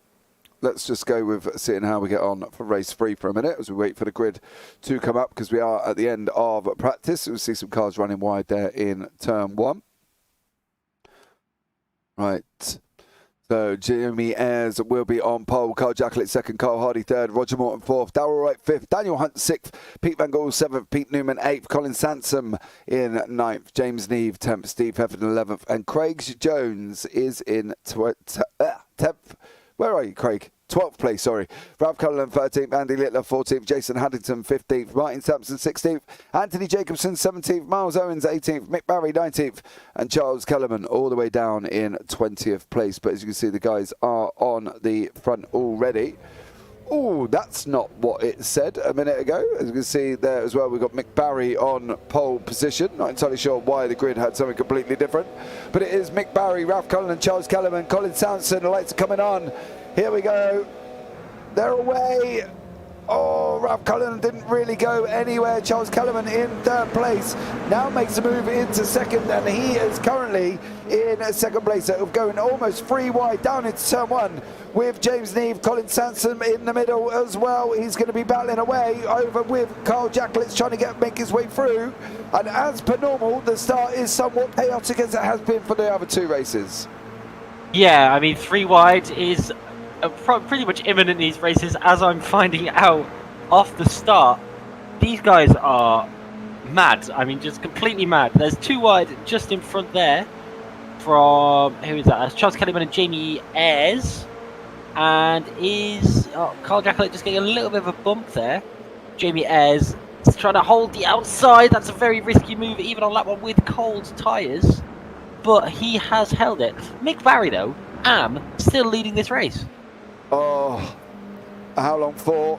let's just go with seeing how we get on for race 3 for a minute as we wait for the grid to come up, because we are at the end of practice. We'll see some cars running wide there in turn 1. Right. So Jamie Ayres will be on pole, Carl Jacklett second, Carl Hardy third, Roger Morton fourth, Darrell Wright fifth, Daniel Hunt sixth, Pete Van Gaal seventh, Pete Newman eighth, Colin Sansom in ninth, James Neve 10th, Steve Hefford 11th, and Craig Jones is in 10th. Where are you, Craig? 12th place, sorry. Ralph Cullen 13th, Andy Littler 14th, Jason Haddington 15th, Martin Sampson 16th, Anthony Jacobson 17th, Miles Owens 18th, Mick Barry 19th, and Charles Kellerman all the way down in 20th place. But as you can see, the guys are on the front already. Oh, that's not what it said a minute ago. As you can see there as well, we've got Mick Barry on pole position. Not entirely sure why the grid had something completely different. But it is Mick Barry, Ralph Cullen, Charles Kellerman, Colin Sampson. The lights are coming on. Here we go. They're away. Oh, Ralph Cullen didn't really go anywhere. Charles Kellerman in third place. Now makes a move into second, and he is currently in second place. So going almost 3 wide down into turn 1 with James Neve, Colin Sansom in the middle as well. He's going to be battling away over with Carl Jacklett trying to make his way through. And as per normal, the start is somewhat chaotic as it has been for the other 2 races. Yeah, I mean 3 wide is pretty much imminent in these races, as I'm finding out off the start. These guys are mad. I mean, just completely mad. There's 2 wide just in front there from, who is that? That's Charles Kellyman and Jamie Ayres. And is Carl Jacklett just getting a little bit of a bump there. Jamie Ayres is trying to hold the outside. That's a very risky move, even on lap 1 with cold tyres. But he has held it. Mick Barry, though, still leading this race. Oh, how long for?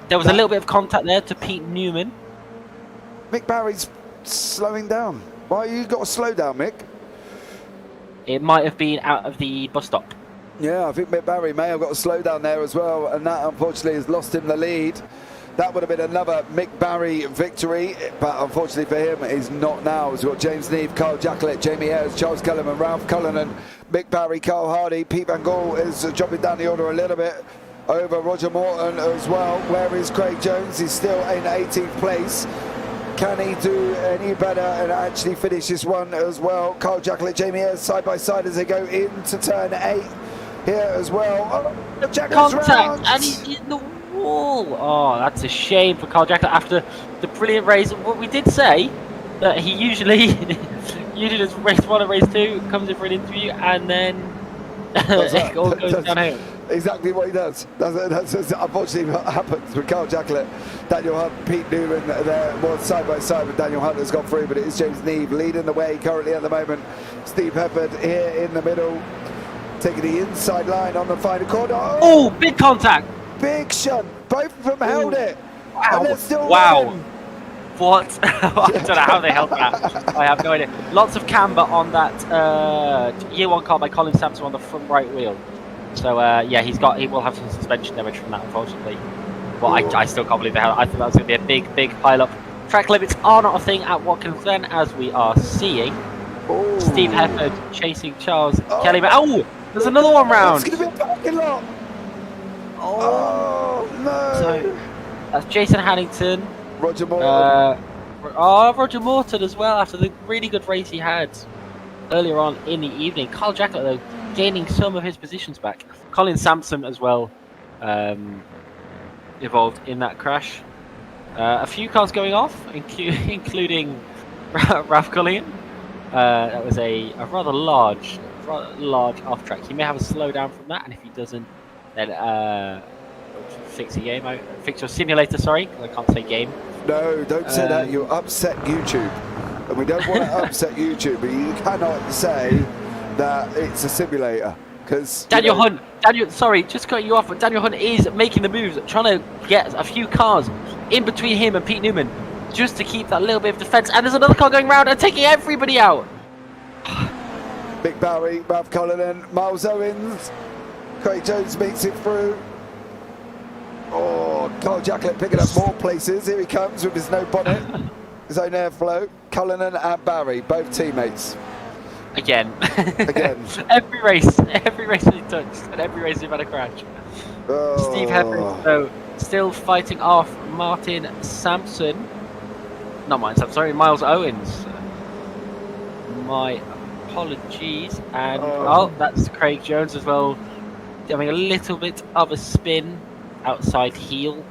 There was a little bit of contact there to Pete Newman. Mick Barry's slowing down? Why you got to slow down, Mick? It might have been out of the bus stop. Yeah, I think Mick Barry may have got to slow down there as well, and that unfortunately has lost him the lead. That would have been another Mick Barry victory, but unfortunately for him, he's not now. We've got James Neve, Kyle Jacklett, Jamie Ayres, Charles Kellerman, Ralph Cullinan, Mick Barry, Carl Hardy, Pete Van Gaal is dropping down the order a little bit over Roger Morton as well. Where is Craig Jones? He's still in 18th place. Can he do any better and actually finish this one as well? Kyle Jacklett, Jamie Ayres side by side as they go into turn 8 here as well. Oh, Contact, and he's in the wall. Oh, that's a shame for Kyle Jacklett after the brilliant race. What we did say that he usually does race 1 and race 2, comes in for an interview, and then it all goes downhill. Exactly what he does. That's unfortunately what happens with Kyle Jacklett. Daniel Hunt, Pete Newman there was side by side with Daniel Hunt has gone through, but it is James Neve leading the way currently at the moment. Steve Hefford here in the middle, taking the inside line on the final corner. Oh, big contact. Big shunt. Both of them held it. Wow. And they're still Wow. winning. What? I don't know how they held that. I have no idea. Lots of camber on that year 1 car by Colin Sampson on the front right wheel. So yeah, he will have some suspension damage from that, unfortunately. But I still can't believe they held it. I thought that was going to be a big pile up. Track limits are not a thing at Watkins Glen, as we are seeing. Ooh. Steve Hefford chasing Charles Kelly. Oh, there's another one round. It's going to be a parking lot. Oh no. So that's Jason Hannington. Roger Morton. Roger Morton as well, after the really good race he had earlier on in the evening. Kyle Jacklett, though, gaining some of his positions back. Colin Sampson as well involved in that crash. A few cars going off, including Ralph Cullinan. That was a rather large off track. He may have a slowdown from that, and if he doesn't, then fix your simulator. Sorry, I can't say game. No, don't say that. You'll upset YouTube, and we don't want to upset YouTube. But you cannot say that it's a simulator because Daniel Hunt. Sorry, just cutting you off, but Daniel Hunt is making the moves, trying to get a few cars in between him and Pete Newman, just to keep that little bit of defence. And there's another car going round and taking everybody out. Mick Barry, Ralph Cullinan, Miles Owens, Craig Jones makes it through. Oh, Kyle Jacklett picking up more places. Here he comes with his no bonnet, his own airflow. Cullinan and Barry, both teammates. Again. every race he touched, and every race he's had a crash. Oh. Steve Hefford, though, still fighting off Martin Sampson. Not Martin Sampson, sorry, Miles Owens. My apologies. And, that's Craig Jones as well, having a little bit of a spin outside heel.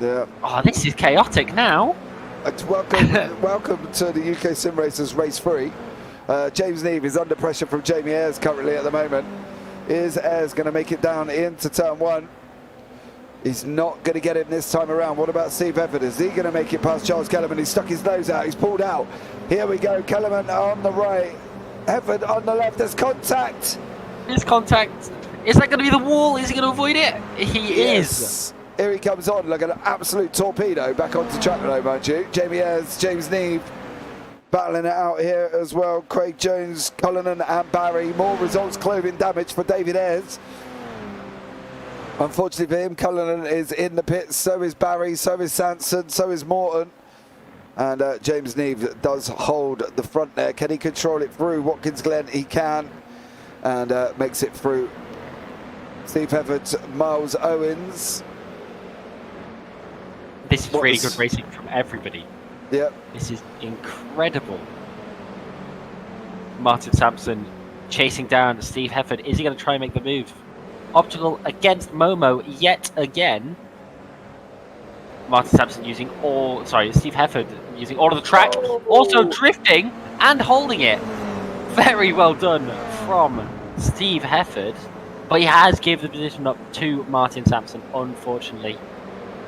Yeah. Oh, this is chaotic now. Welcome to the UkSimracers Race 3. James Neve is under pressure from Jamie Ayres currently at the moment. Is Ayres going to make it down into turn 1? He's not going to get him this time around. What about Steve Hefford? Is he going to make it past Charles Kellerman? He's stuck his nose out. He's pulled out. Here we go. Kellerman on the right. Hefford on the left. There's contact. There's contact. Is that going to be the wall? Is he going to avoid it? He is. Here he comes on like an absolute torpedo back onto track though, mind you. Jamie Ayres, James Neve battling it out here as well. Craig Jones, Cullinan and Barry. More results clothing damage for David Ayres. Unfortunately for him, Cullinan is in the pits. So is Barry, so is Sanson, so is Morton. And James Neve does hold the front there. Can he control it through Watkins Glen? He can. And makes it through. Steve Hefford, Miles Owens. This is really good racing from everybody. Yep. This is incredible. Martin Sampson chasing down Steve Hefford. Is he going to try and make the move? Obstacle against Momo yet again. Martin Sampson using Steve Hefford using all of the track. Also drifting and holding it. Very well done from Steve Hefford. But he has given the position up to Martin Sampson, unfortunately.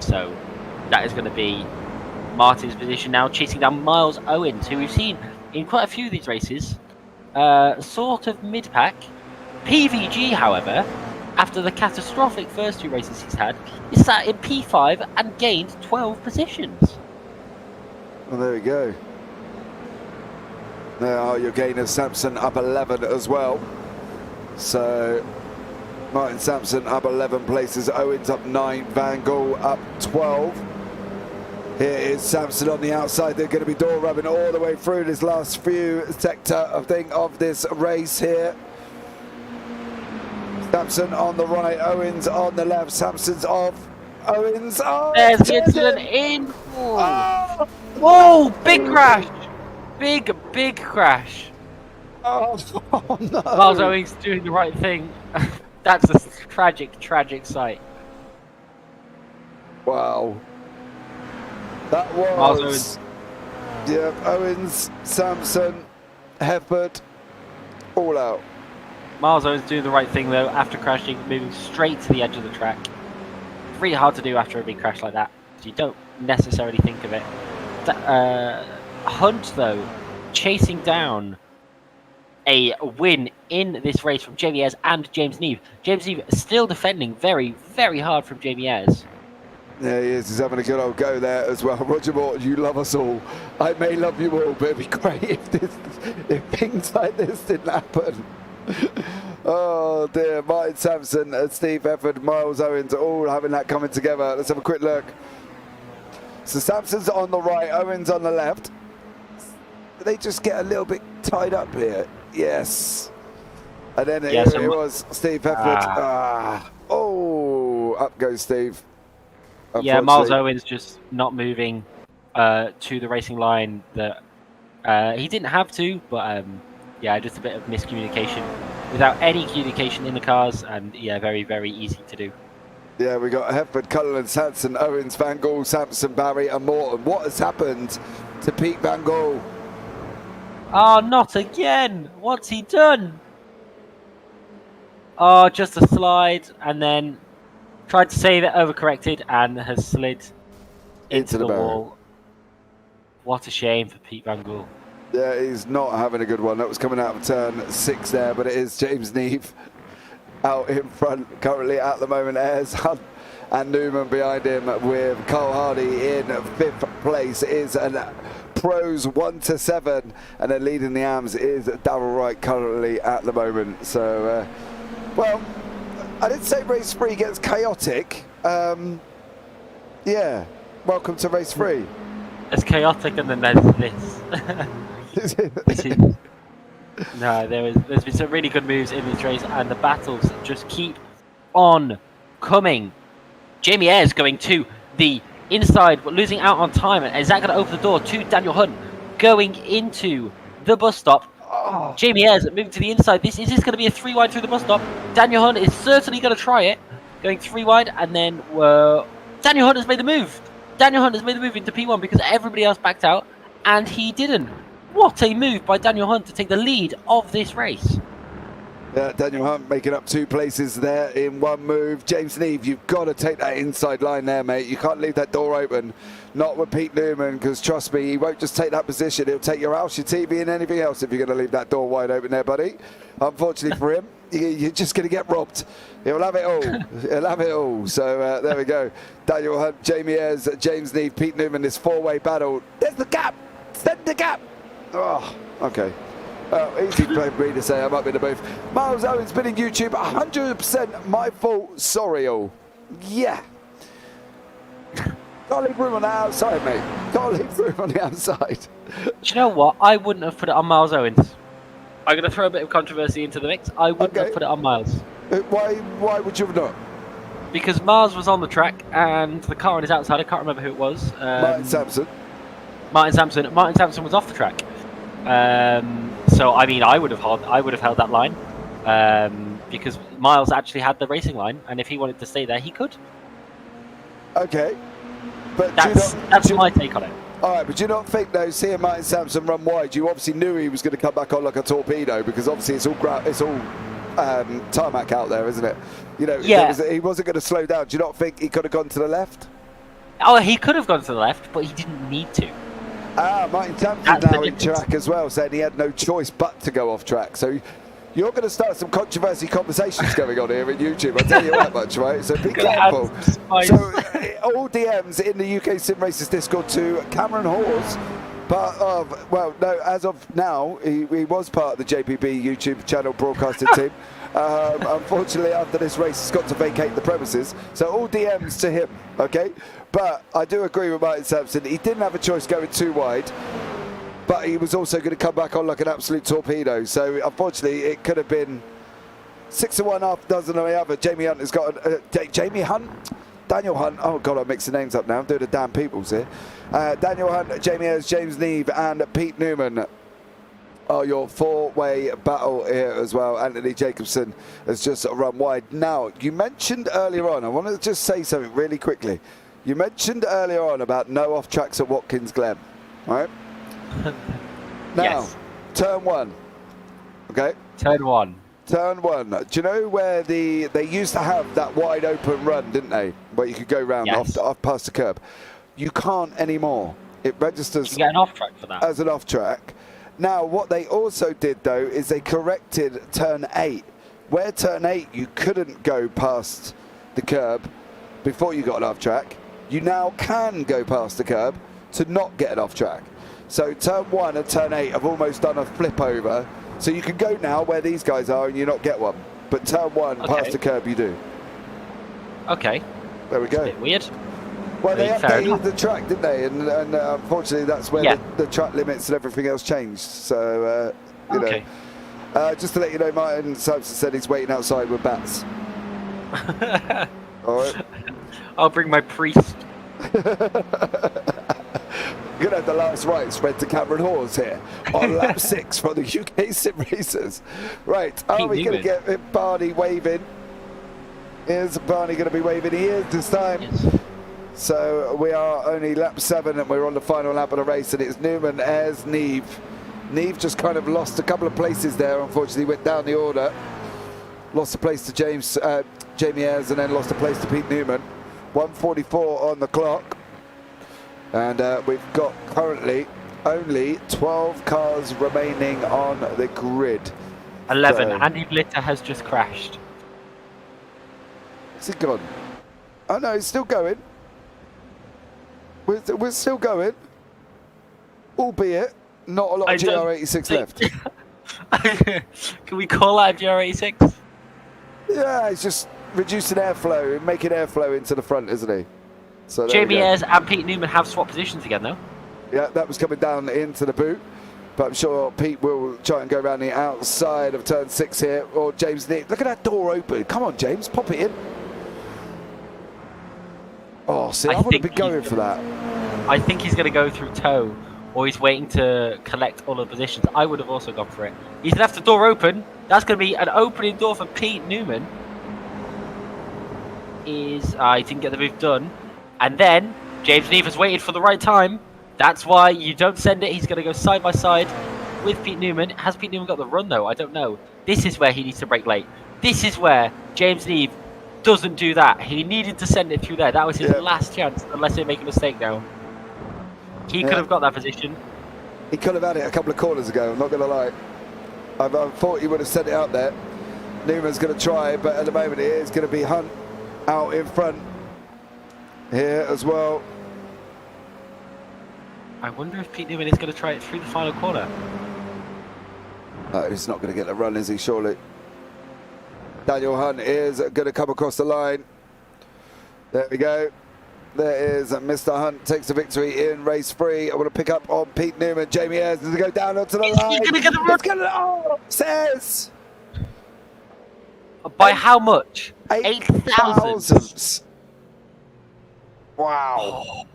So that is going to be Martin's position now, chasing down Miles Owens, who we've seen in quite a few of these races. Sort of mid-pack. PVG, however, after the catastrophic first 2 races he's had, is sat in P5 and gained 12 positions. Well, there we go. There are your gainers. Sampson up 11 as well. So Martin Sampson up 11 places. Owens up 9. Van Gogh up 12. Here is Sampson on the outside. They're going to be door rubbing all the way through this last few sector, I think, of this race here. Sampson on the right, Owens on the left. Sampson's off. Owens. Oh, there's the incident in. Oh. Whoa! Big crash. Big crash. Oh, no. Miles Owens doing the right thing. That's a tragic sight. Wow. That was. Miles Owens. Yeah, Owens, Sampson, Hefford, all out. Miles Owens doing the right thing though, after crashing, moving straight to the edge of the track. Really hard to do after a big crash like that. You don't necessarily think of it. Hunt though, chasing down a win in this race from Jamie Ayres and James Neve. James Neve still defending very hard from Jamie Ayres. Yeah, he is. He's having a good old go there as well. Roger Moore, you love us all. I may love you all, but it'd be great if things like this didn't happen. Oh dear, Martin Sampson, Steve Hefford, Miles Owens, all having that coming together. Let's have a quick look. So Sampson's on the right, Owens on the left. They just get a little bit tied up here. Yes. And then here it was, Steve Hefford. Oh, up goes Steve. Yeah, Miles Owens just not moving to the racing line. That he didn't have to, but yeah, just a bit of miscommunication without any communication in the cars, and yeah, very easy to do. Yeah, we got Hefford, Cullen, Sampson, Owens, Van Gogh, Sampson, Barry and Morton. What has happened to Pete Van Gogh? Oh, not again! What's he done? Oh, just a slide, and then tried to save it, overcorrected, and has slid into the wall. What a shame for Pete Van Gogh. Yeah, he's not having a good one. That was coming out of turn 6 there, but it is James Neve out in front currently at the moment. Ayres, Hunt and Newman behind him with Carl Hardy in 5th place. Is a pros 1 to 7, and then leading the AMs is Darryl Wright currently at the moment. So, well, I did say race 3 gets chaotic. Yeah, welcome to race 3. It's chaotic, and then there's this. No, there's been some really good moves in this race, and the battles just keep on coming. Jamie Ayres going to the inside, but losing out on time. And is that going to open the door to Daniel Hunt going into the bus stop? Oh. Jamie Ayres moving to the inside. Is this going to be a 3 wide through the bus stop? Daniel Hunt is certainly going to try it, going 3 wide, and then Daniel Hunt has made the move. Daniel Hunt has made the move into P1 because everybody else backed out, and he didn't. What a move by Daniel Hunt to take the lead of this race. Yeah, Daniel Hunt making up 2 places there in one move. James Neve, you've got to take that inside line there, mate. You can't leave that door open. Not with Pete Newman, because trust me, he won't just take that position. He'll take your house, your TV, and anything else if you're going to leave that door wide open there, buddy. Unfortunately for him, you're just going to get robbed. He'll have it all. He'll have it all. So there we go. Daniel Hunt, Jamie Ayres, James Neve, Pete Newman, this 4-way battle. There's the gap. Send the gap. Oh, okay. Easy for me to say, I might be the both. Miles Owens been in YouTube, 100% my fault. Sorry, all. Yeah. Can't leave room on the outside, mate. Can't leave room on the outside. Do you know what? I wouldn't have put it on Miles Owens. I'm going to throw a bit of controversy into the mix. I wouldn't have put it on Miles. Why would you have not? Because Miles was on the track and the car on his outside, I can't remember who it was. Martin Sampson. Martin Sampson was off the track. So I mean, I would have held that line because Miles actually had the racing line, and if he wanted to stay there, he could. Okay, but that's my take on it. All right, but do you not think though, seeing Martin Sampson run wide, you obviously knew he was going to come back on like a torpedo, because obviously it's all tarmac out there, isn't it? You know, yeah. He wasn't going to slow down. Do you not think he could have gone to the left? Oh, he could have gone to the left, but he didn't need to. Martin Sampson now in track as well, saying he had no choice but to go off track. So you're going to start some controversy conversations going on here in YouTube, I'll tell you that much, right? So be careful. So all DMs in the UK SimRacers Discord to Cameron Hawes. part of, well, no, as of now, he was part of the JPB YouTube channel broadcasting team. Unfortunately, after this race, he's got to vacate the premises. So all DMs to him, okay? But I do agree with Martin Sampson. He didn't have a choice going too wide, but he was also going to come back on like an absolute torpedo. So unfortunately, it could have been 6 to 1, half dozen on the other. Jamie Hunt has got Jamie Hunt, Daniel Hunt. Oh God, I'm mixing names up now. I'm doing the damn Pepels here. Daniel Hunt, Jamie Ayres, James Neve, and Pete Newman are your four-way battle here as well. Anthony Jacobson has just run wide. Now, you mentioned earlier on, I want to just say something really quickly. You mentioned earlier on about no off-tracks at Watkins Glen, right? Now, Yes. turn 1, okay? Turn 1. Turn 1. Do you know where they used to have that wide open run, didn't they? Where you could go round Yes. off past the curb. You can't anymore. It registers You get an off track for that. as an off-track. Now, what they also did, though, is they corrected turn 8. Where turn 8, you couldn't go past the curb before you got an off-track. You now can go past the curb to not get an off-track. So turn 1 and turn 8 have almost done a flip over. So you can go now where these guys are and you not get one. But turn 1 Okay. past the curb, you do. Okay. There we A go. bit weird. Well, they Fair enough. updated the track, didn't they? And unfortunately, that's where Yeah. the track limits and everything else changed. So, you Okay. know. Just to let you know, Martin Sampson said he's waiting outside with bats. All right. I'll bring my priest. You're going to have the last right spread to Cameron Hawes here on lap 6 for the UK SimRacers. Right, are Pete we going to Newman. get Barney waving? Is Barney going to be waving? He is this time. Yes. So we are only lap 7 and we're on the final lap of the race, and it's Newman, Ayres, Neve. Neve just kind of lost a couple of places there, unfortunately, went down the order. Lost a place to Jamie Ayres, and then lost a place to Pete Newman. 1:44 on the clock. And we've got currently only 12 cars remaining on the grid. 11. So- Andy Blitter has just crashed. Is he gone? Oh no, he's still going. We're still going. Albeit, not a lot I of don't GR86 left. Can we call out GR86? Yeah, he's just reducing airflow and making airflow into the front, isn't he? So there we Jamie go. Ayres and Pete Newman have swapped positions again, though. Yeah, that was coming down into the boot. But I'm sure Pete will try and go around the outside of turn 6 here. Or James Nick. Look at that door open. Come on, James. Pop it in. Oh, see, I would have think been going for that. I think he's going to go through toe, or he's waiting to collect all the positions. I would have also gone for it. He's left the door open. That's going to be an opening door for Pete Newman. He didn't get the move done. And then James Neve has waited for the right time. That's why you don't send it. He's going to go side by side with Pete Newman. Has Pete Newman got the run, though? I don't know. This is where he needs to brake late. This is where James Neve doesn't do that. He needed to send it through there. That was his last chance, unless they make a mistake now. He could have got that position. He could have had it a couple of corners ago, I'm not going to lie. I thought he would have sent it out there. Newman's going to try, but at the moment it is going to be Hunt out in front here as well. I wonder if Pete Newman is going to try it through the final corner. No, he's not going to get the run, is he, surely? Daniel Hunt is going to come across the line. There we go. There is Mr. Hunt takes the victory in race 3. I want to pick up on Pete Newman. Jamie Ayres is going to go down onto the line. He's going to get the run. It's going to, oh, says By how much? 8,000. Wow.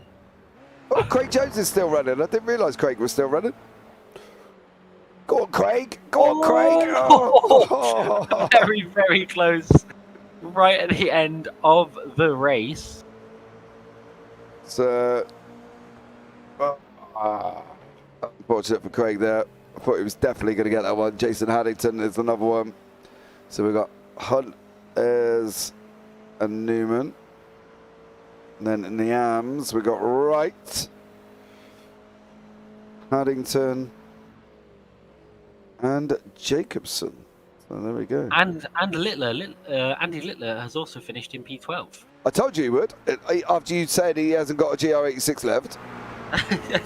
Oh, Craig Jones is still running. I didn't realise Craig was still running. Go on, Craig. Go on, Craig. Oh. Very, very close. Right at the end of the race. So, unfortunate for Craig there. I thought he was definitely going to get that one. Jason Haddington is another one. So we've got Hunt, Ayres, and Newman. And then in the AMs, we've got Wright, Haddington, and Jacobson. So there we go. And Littler, Andy Littler has also finished in P12. I told you he would. After you said he hasn't got a GR86 left.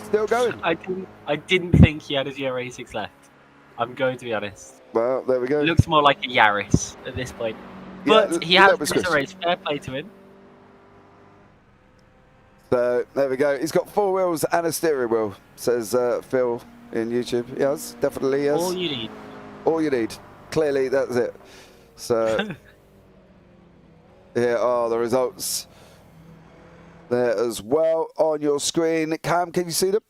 Still going. I didn't think he had a GR86 left. I'm going to be honest. Well, there we go. It looks more like a Yaris at this point. Yeah, But he a has little bit finished the squishy. race. Fair play to him. So there we go. He's got 4 wheels and a steering wheel, says Phil in YouTube. Yes, definitely yes. All you need. All you need. Clearly, that's it. So here are the results there as well on your screen. Cam, can you see them?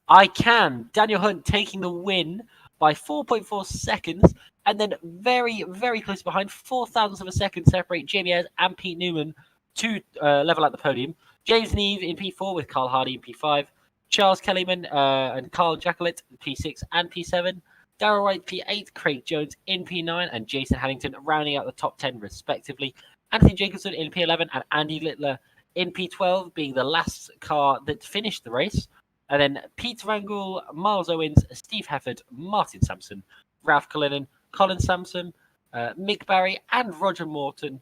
I can. Daniel Hunt taking the win by 4.4 seconds, and then very, very close behind, 4 thousandths of a second separate Jamie Ayres and Pete Newman to level at the podium. James Neve in P4 with Carl Hardy in P5. Charles Kellyman and Carl Jacquelet in P6 and P7. Darrell Wright P8, Craig Jones in P9, and Jason Haddington rounding out the top 10 respectively. Anthony Jacobson in P11 and Andy Littler in P12 being the last car that finished the race. And then Pete Rangel, Miles Owens, Steve Hefford, Martin Sampson, Ralph Cullinan, Colin Sampson, Mick Barry, and Roger Morton,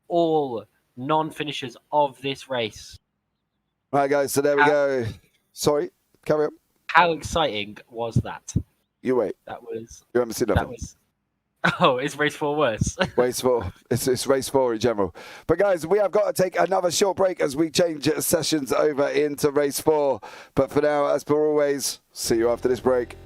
all non-finishers of this race. Right, guys, so there we go. Sorry, carry on. How exciting was that? You wait. That was. You haven't seen nothing. That was. Oh, is race 4 worse? Race 4. It's race 4 in general. But guys, we have got to take another short break as we change sessions over into race 4. But for now, as per always, see you after this break.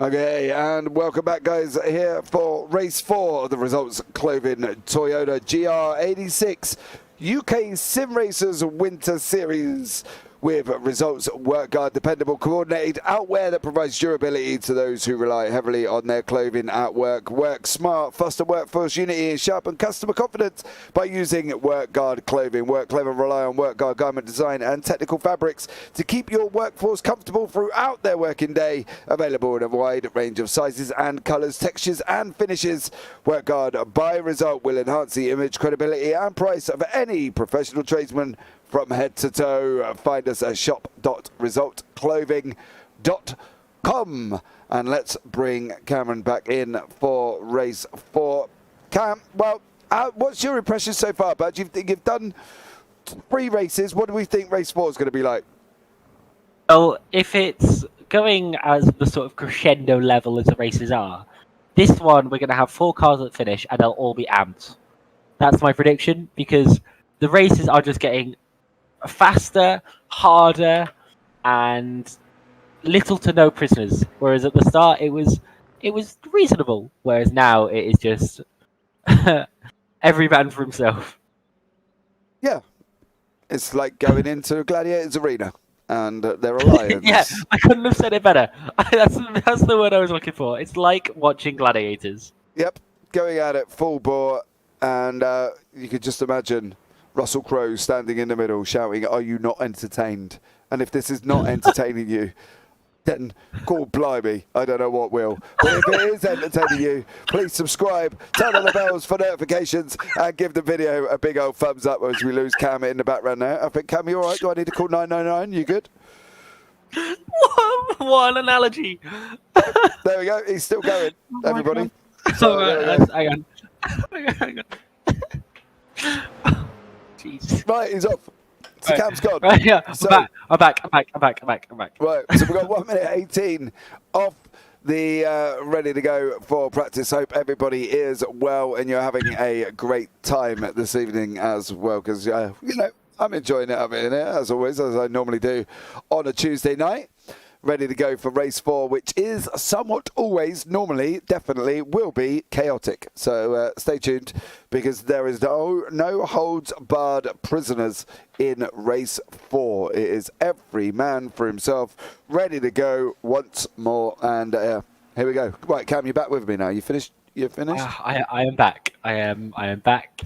Okay, and welcome back, guys, here for race 4 of the results clothing Toyota GR86 UK SimRacers Winter Series, with results work guard, dependable, coordinated outwear that provides durability to those who rely heavily on their clothing at work. Work smart, foster workforce unity, and sharpen customer confidence by using work guard clothing. Work clever, rely on work guard garment design and technical fabrics to keep your workforce comfortable throughout their working day. Available in a wide range of sizes and colours, textures and finishes. Work guard by result will enhance the image, credibility and price of any professional tradesman from head to toe. Find us at shop.resultclothing.com. And let's bring Cameron back in for race 4. Cam, well, what's your impression so far, bud? You've done 3 races. What do we think race 4 is going to be like? Well, if it's going as the sort of crescendo level as the races are, this one we're going to have 4 cars at finish and they'll all be amped. That's my prediction, because the races are just getting faster, harder, and little to no prisoners. Whereas at the start it was reasonable. Whereas now it is just every man for himself. Yeah, it's like going into a gladiators arena and they're a lions. Yeah, I couldn't have said it better. That's the word I was looking for. It's like watching gladiators. Yep, going at it full bore, and you could just imagine Russell Crowe standing in the middle shouting, "Are you not entertained?" And if this is not entertaining you, then God blimey, I don't know what will. But if it is entertaining you, please subscribe, turn on the bells for notifications, and give the video a big old thumbs up as we lose Cam in the background there. I think, Cam, you all right? Do I need to call 999? You good? What an analogy. There we go. He's still going, everybody. So, hang on. Jeez. Right, he's off. So Cam's gone. Right, yeah, So, I'm back. Right, so we've got 1 minute 18 off the ready to go for practice. Hope everybody is well and you're having a great time this evening as well, because you know, I'm enjoying it up in here as always, as I normally do on a Tuesday night. Ready to go for race 4, which is somewhat always, normally, definitely will be chaotic. So stay tuned, because there is no holds barred prisoners in race 4. It is every man for himself, ready to go once more. And here we go. Right, Cam, you're back with me now. You finished? You're finished? I am back. I am back.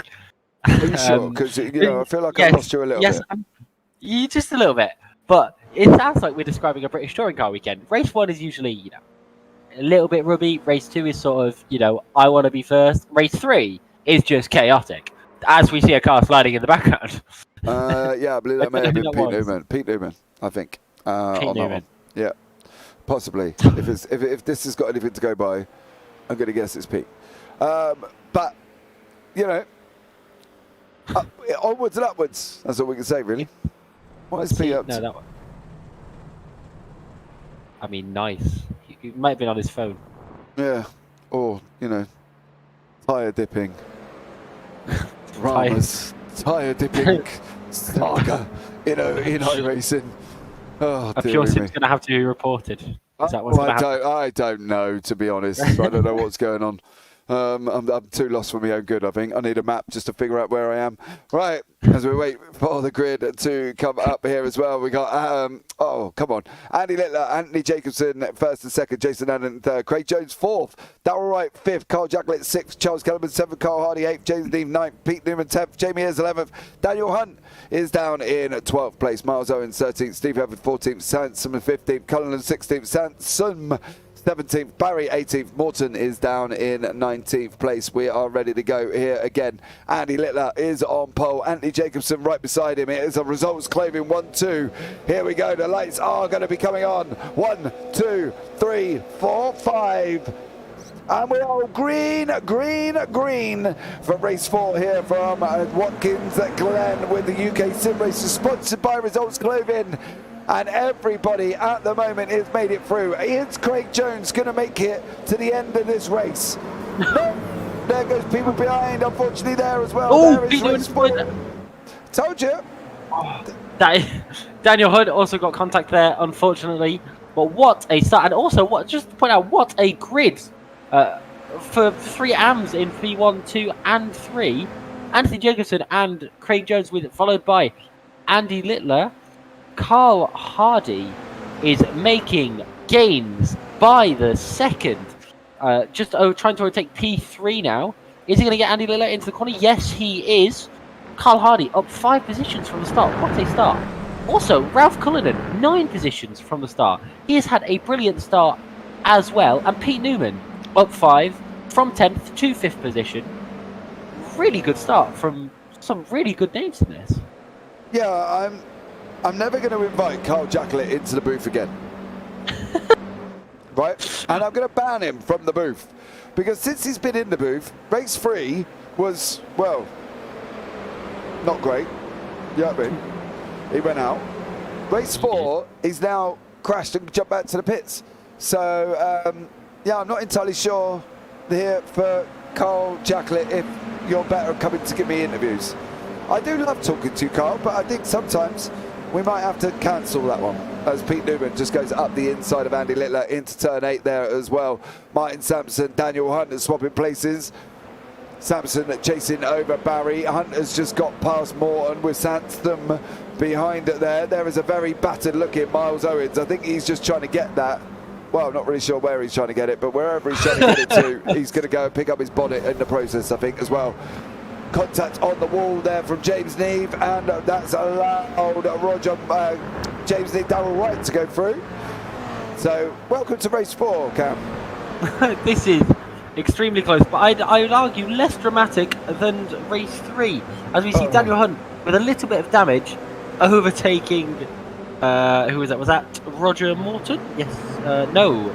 Are you sure? Because I feel like I lost you a little bit. Yes, just a little bit. But it sounds like we're describing a British touring car weekend. Race 1 is usually, a little bit rubby. Race 2 is sort of, I want to be first. Race 3 is just chaotic, as we see a car sliding in the background. Yeah, I believe that may have been Pete Newman, I think. Pete Newman. Yeah, possibly. if this has got anything to go by, I'm going to guess it's Pete. But, onwards and upwards. That's all we can say, really. What is Pete up to? No, that one. I mean, nice. He might have been on his phone. Yeah, or, tyre dipping. Rama's tyre dipping saga in iRacing. Oh, I'm sure Sim's going to have to be reported. Is that what's going to happen? I don't know, to be honest. I don't know what's going on. I'm too lost for my own good, I think. I need a map just to figure out where I am. Right, as we wait for the grid to come up here as well, we got, come on. Andy Littler, Anthony Jacobson, 1st and 2nd, Jason Allen, 3rd, Craig Jones, 4th, Darrell Wright, 5th, Carl Jacklett, 6th, Charles Kellerman, 7th, Carl Hardy, 8th, James Dean, 9th, Pete Newman, 10th, Jamie Ayres, 11th, Daniel Hunt is down in 12th place, Miles Owens, 13th, Steve Evans, 14th, Sansom, 15th, Cullen, 16th, Sansom, 17th, Barry 18th, Morton is down in 19th place. We are ready to go here again. Andy Littler is on pole. Anthony Jacobson right beside him. It is a results clothing 1-2. Here we go. The lights are going to be coming on. 1, 2, 3, 4, 5. And we're all green for race 4 here from Watkins at Glen with the UK SimRacers, sponsored by Results Clothing. And everybody at the moment has made it through. Is Craig Jones going to make it to the end of this race? No. There goes people behind, unfortunately, there as well. Oh, there is race 4. Told you. Daniel Hood also got contact there, unfortunately. But what a start. And also, just to point out, what a grid for 3 AMs in P1, 2, and 3. Anthony Jacobson and Craig Jones, followed by Andy Littler. Carl Hardy is making gains by the second. Trying to overtake P3 now. Is he going to get Andy Littler into the corner? Yes, he is. Carl Hardy up 5 positions from the start. What a start. Also, Ralph Cullinan, 9 positions from the start. He has had a brilliant start as well. And Pete Newman up 5 from 10th to 5th position. Really good start from some really good names in this. Yeah, I'm never going to invite Carl Jacklett into the booth again. Right? And I'm going to ban him from the booth. Because since he's been in the booth, race 3 was, well, not great. You know what I mean? He went out. Race 4, he's now crashed and jumped back to the pits. So, yeah, I'm not entirely sure here for Carl Jacklett if you're better at coming to give me interviews. I do love talking to you, Carl, but I think sometimes we might have to cancel that one as Pete Newman just goes up the inside of Andy Littler into turn 8 there as well. Martin Sampson, Daniel Hunt are swapping places. Sampson chasing over Barry. Hunt has just got past Morton with Sandstorm behind it there. There is a very battered looking Miles Owens. I think he's just trying to get that. Well, not really sure where he's trying to get it, but wherever he's trying to get it to, he's going to go and pick up his bonnet in the process, I think, as well. Contact on the wall there from James Neve, and that's allowed Roger, James Neve, Darryl Wright to go through. So, welcome to race 4, Cam. This is extremely close, but I would argue less dramatic than race 3, as we see Daniel Hunt with a little bit of damage overtaking. Who was that? Was that Roger Morton? Yes. No.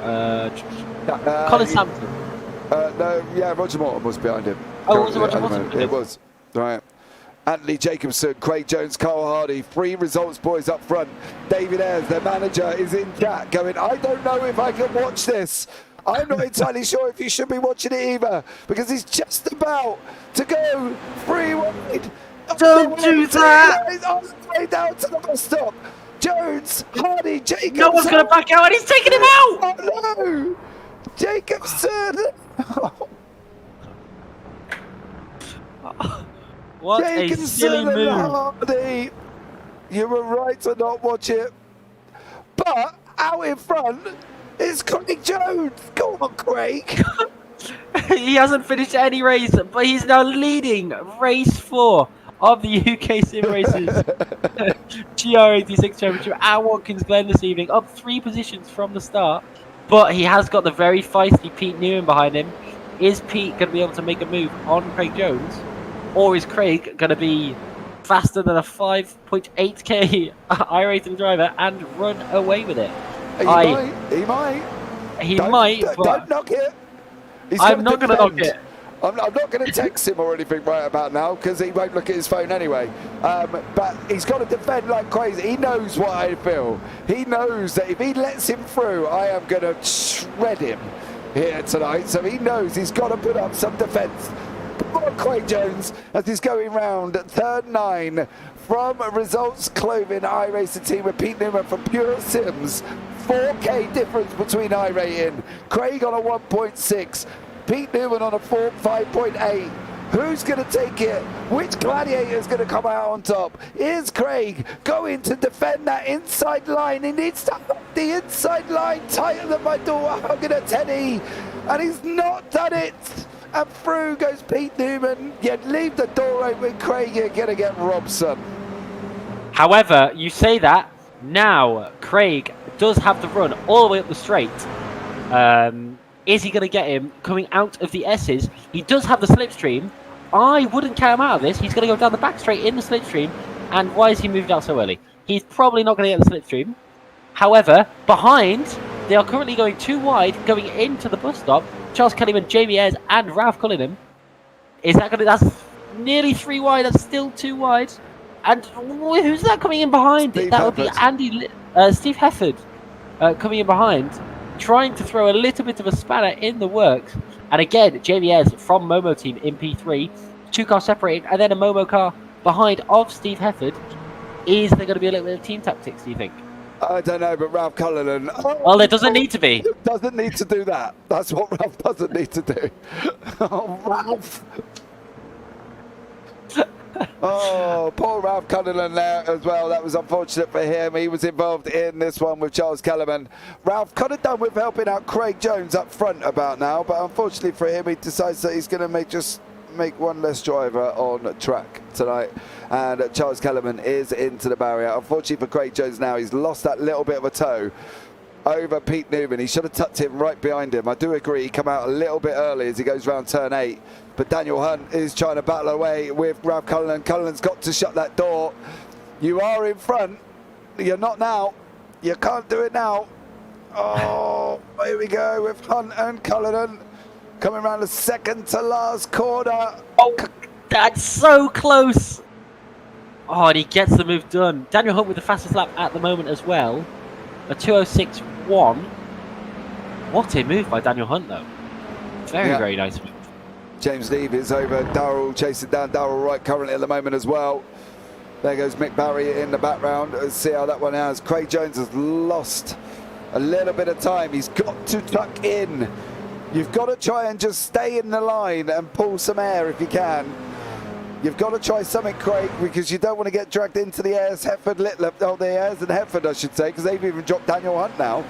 Colin Sampson. No, yeah, Roger Morton was behind him. Oh, was it Roger Morton? It was. Right. Anthony Jacobson, Craig Jones, Carl Hardy, 3 results boys up front. David Ayres, their manager, is in chat going, I don't know if I can watch this. I'm not entirely sure if you should be watching it either, because he's just about to go 3 wide. Don't do that! He's on the way down to the bus stop. Jones, Hardy, Jacobson. No one's going to back out, and he's taking him out! Oh no! Jacobson! What Jacobson a silly move. Hardy. You were right to not watch it. But out in front is Craig Jones. Go on, Craig. He hasn't finished any race, but he's now leading race 4 of the UK SimRacers GR86 Championship at Watkins Glen this evening, up 3 positions from the start. But he has got the very feisty Pete Newman behind him. Is Pete going to be able to make a move on Craig Jones? Or is Craig going to be faster than a 5.8k iRacing driver and run away with it? He might. He might, but don't knock it. I'm not going to knock it. I'm not going to text him or anything right about now because he won't look at his phone anyway. But he's got to defend like crazy. He knows what I feel. He knows that if he lets him through, I am going to shred him here tonight. So he knows he's got to put up some defence. Come on, Craig Jones, as he's going round at turn 9 from Results Clothing iRacing team with Pete Newman from Pure Sims. 4k difference between iRating. Craig on a 1.6. Pete Newman on a 5.8. Who's going to take it? Which gladiator is going to come out on top? Is Craig going to defend that inside line? He needs to hold the inside line tighter than my daughter hugging a Teddy. And he's not done it. And through goes Pete Newman. You leave the door open, Craig, you're going to get Robson. However, you say that, now Craig does have the run all the way up the straight. Is he going to get him coming out of the S's? He does have the slipstream. I wouldn't count him out of this. He's going to go down the back straight in the slipstream. And why is he moved out so early? He's probably not going to get the slipstream. However, behind, they are currently going 2 wide, going into the bus stop. Charles Kellyman, Jamie Ayres, and Ralph Cullinan. Is that going to... That's nearly 3 wide. That's still 2 wide. And who's that coming in behind? That would be Steve Hefford coming in behind, trying to throw a little bit of a spanner in the works. And again, Jamie Ayres from Momo team in P3, 2 cars separated, and then a Momo car behind of Steve Hefford. Is there going to be a little bit of team tactics, do you think? I don't know, but Ralph Cullinan. Well, it doesn't need to be. Doesn't need to do that. That's what Ralph doesn't need to do. Oh, Ralph. Oh, poor Ralph Cullinan there as well. That was unfortunate for him. He was involved in this one with Charles Kellerman. Ralph could have done with helping out Craig Jones up front about now, but unfortunately for him, he decides that he's going to make one less driver on track tonight. And Charles Kellerman is into the barrier. Unfortunately for Craig Jones now, he's lost that little bit of a toe over Pete Newman. He should have tucked him right behind him. I do agree, he come out a little bit early as he goes round turn 8. But Daniel Hunt is trying to battle away with Ralph Cullinan. Cullinan's got to shut that door. You are in front. You're not now. You can't do it now. Oh, here we go with Hunt and Cullinan coming around the second to last corner. Oh, that's so close. Oh, and he gets the move done. Daniel Hunt with the fastest lap at the moment as well. A 2:06.1. What a move by Daniel Hunt, though. Very nice move. James Neave is over Darrell, chasing down Darrell Wright currently at the moment as well. There goes Mick Barry in the background. Let's see how that one has. Craig Jones has lost a little bit of time. He's got to tuck in. You've got to try and just stay in the line and pull some air if you can. You've got to try something, Craig, because you don't want to get dragged into the Ayres, Hefford, Littler, the Ayres and Hefford, I should say, because they've even dropped Daniel Hunt now.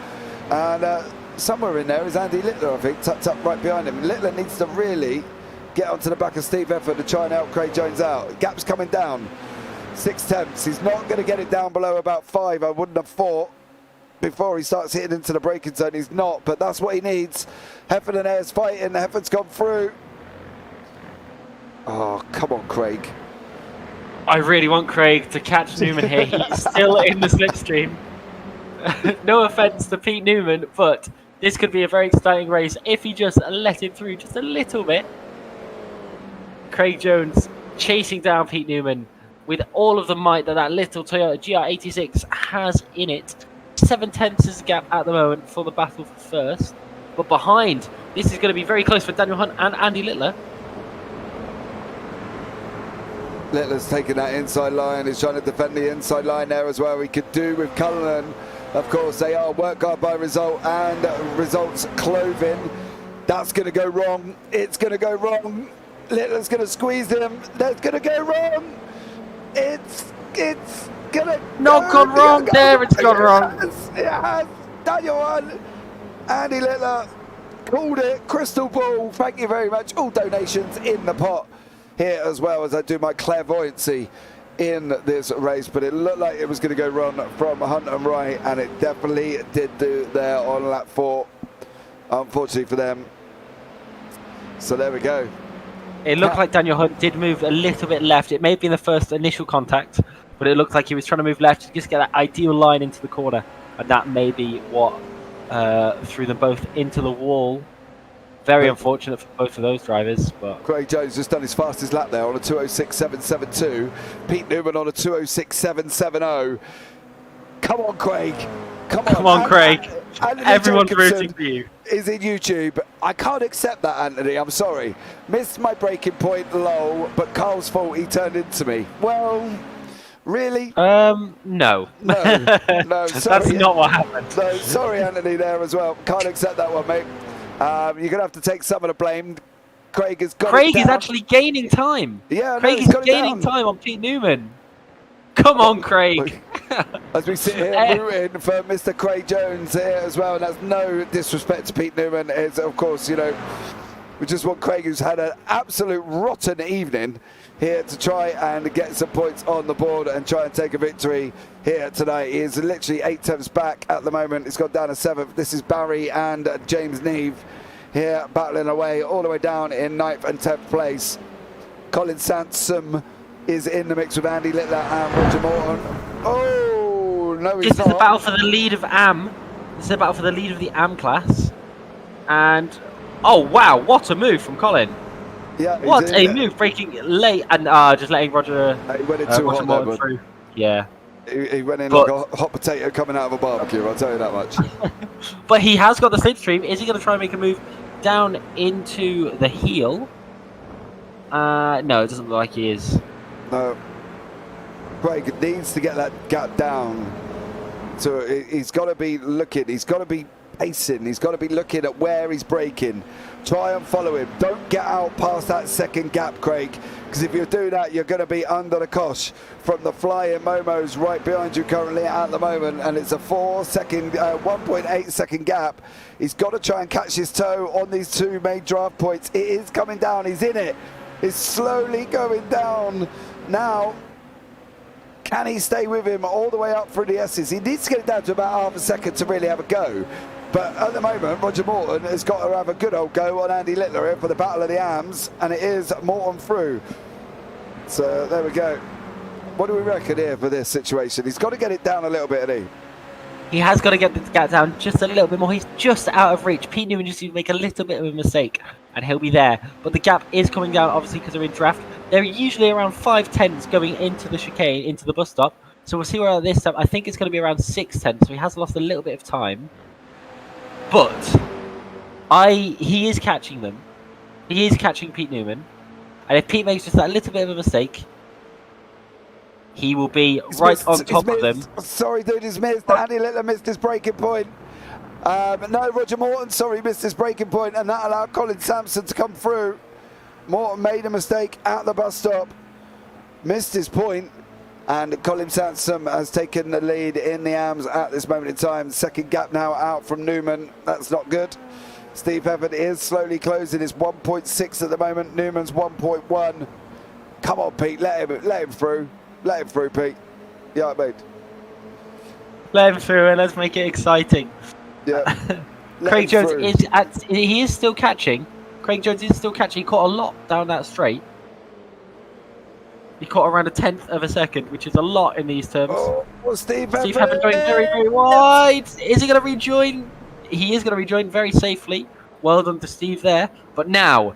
And somewhere in there is Andy Littler, I think, tucked up right behind him. Littler needs to really get onto the back of Steve Hefford to try and help Craig Jones out. Gap's coming down. 6/10. He's not going to get it down below about 5, I wouldn't have thought, before he starts hitting into the braking zone. He's not, but that's what he needs. Hefford and Ayres fighting. Hefford's gone through. Oh, come on, Craig. I really want Craig to catch Newman here. He's still in the slipstream. No offence to Pete Newman, but this could be a very exciting race if he just let him through just a little bit. Craig Jones chasing down Pete Newman with all of the might that little Toyota GR86 has in it. 7/10 is the gap at the moment for the battle for first. But behind, this is going to be very close for Daniel Hunt and Andy Littler. Littler's taking that inside line. He's trying to defend the inside line there as well. He could do with Cullinan. Of course, they are work hard by result and results clothing. That's going to go wrong. It's going to go wrong. Littler's going to squeeze him. That's going to go wrong. It's going to Not gone wrong there. It's gone wrong. It has. Daniel Hunt, Andy Littler called it. Crystal ball. Thank you very much. All donations in the pot here as well as I do my clairvoyancy in this race, but it looked like it was going to go wrong from Hunt and Wright, and it definitely did do there on lap 4, unfortunately for them. So there we go. It looked like Daniel Hunt did move a little bit left. It may have been the first initial contact, but it looked like he was trying to move left to just get that ideal line into the corner, and that may be what threw them both into the wall. Very unfortunate for both of those drivers. But Craig Jones just done his fastest lap there on a 2:06.772. Pete Newman on a 2:06.770. Come on, Craig. Come on, Craig. Everyone's Jacobson rooting for you. is in YouTube. I can't accept that, Anthony. I'm sorry. Missed my breaking point, lol, but Carl's fault he turned into me. Well, really? No. No, sorry. That's not what happened. No, sorry, Anthony, there as well. Can't accept that one, mate. You're going to have to take some of the blame. Craig has got Craig it is down. actually gaining time. Yeah, Craig he's is got it gaining down. time on Pete Newman. Come on, Craig. As we sit here rooting for Mr. Craig Jones here as well, and that's no disrespect to Pete Newman. It's, of course, you know, we just want Craig, who's had an absolute rotten evening, here to try and get some points on the board and try and take a victory here tonight. He is literally 8 tenths back at the moment. It's gone down to 7th. This is Barry and James Neve here battling away all the way down in 9th and 10th place. Colin Sansom is in the mix with Andy Littler and Roger Morton. Oh, no, he's This not. is the battle for the lead of AM. This is the battle for the lead of the AM class. And, oh, wow, what a move from Colin. Yeah, What a move, breaking late and just letting Roger, He went in too Roger hot Morton there, through. Yeah. He went in But- like a hot potato coming out of a barbecue, I'll tell you that much. But he has got the slipstream. Is he going to try and make a move down into the heel? No, it doesn't look like he is. No. Craig needs to get that gap down he's got to be looking, he's got to be pacing, he's got to be looking at where he's braking. Try and follow him. Don't get out past that second gap, Craig, because if you do that, you're going to be under the cosh from the flying Momos right behind you currently at the moment, and it's a 1.8 second gap. He's got to try and catch his toe on these two main draft points. It is coming down. He's in it. It's slowly going down now. Can he stay with him all the way up through the S's? He needs to get it down to about half a second to really have a go. But at the moment, Roger Morton has got to have a good old go on Andy Littler here for the Battle of the AMs, and it is Morton through. So there we go. What do we reckon here for this situation? He's got to get it down a little bit, hasn't he? He has got to get the gap down just a little bit more. He's just out of reach. Pete Newman just needs to make a little bit of a mistake, and he'll be there. But the gap is coming down, obviously, because they're in draft. They're usually around 5/10s going into the chicane, into the bus stop. So we'll see where at this time. I think it's going to be around 6/10, so he has lost a little bit of time. But he is catching them. He is catching Pete Newman. And if Pete makes just that little bit of a mistake, he will be right on top of them. Sorry, dude, he's missed. Andy Littler missed his breaking point. No, Roger Morton, sorry, missed his breaking point, and that allowed Colin Sampson to come through. Morton made a mistake at the bus stop, missed his point, and Colin Sampson has taken the lead in the AMs at this moment in time. Second gap now out from Newman. That's not good. Steve Hefford is slowly closing. It's 1.6 at the moment. Newman's 1.1. Come on, Pete, let him through. Let him through, Pete. Yeah, mate. Let him through and let's make it exciting. Yeah. Craig Jones is still catching. Craig Jones is still catching. He caught a lot down that straight. He caught around 1/10 of a second, which is a lot in these terms. Oh, Steve Hefford going very, very wide. Is he going to rejoin? He is going to rejoin very safely. Well done to Steve there. But now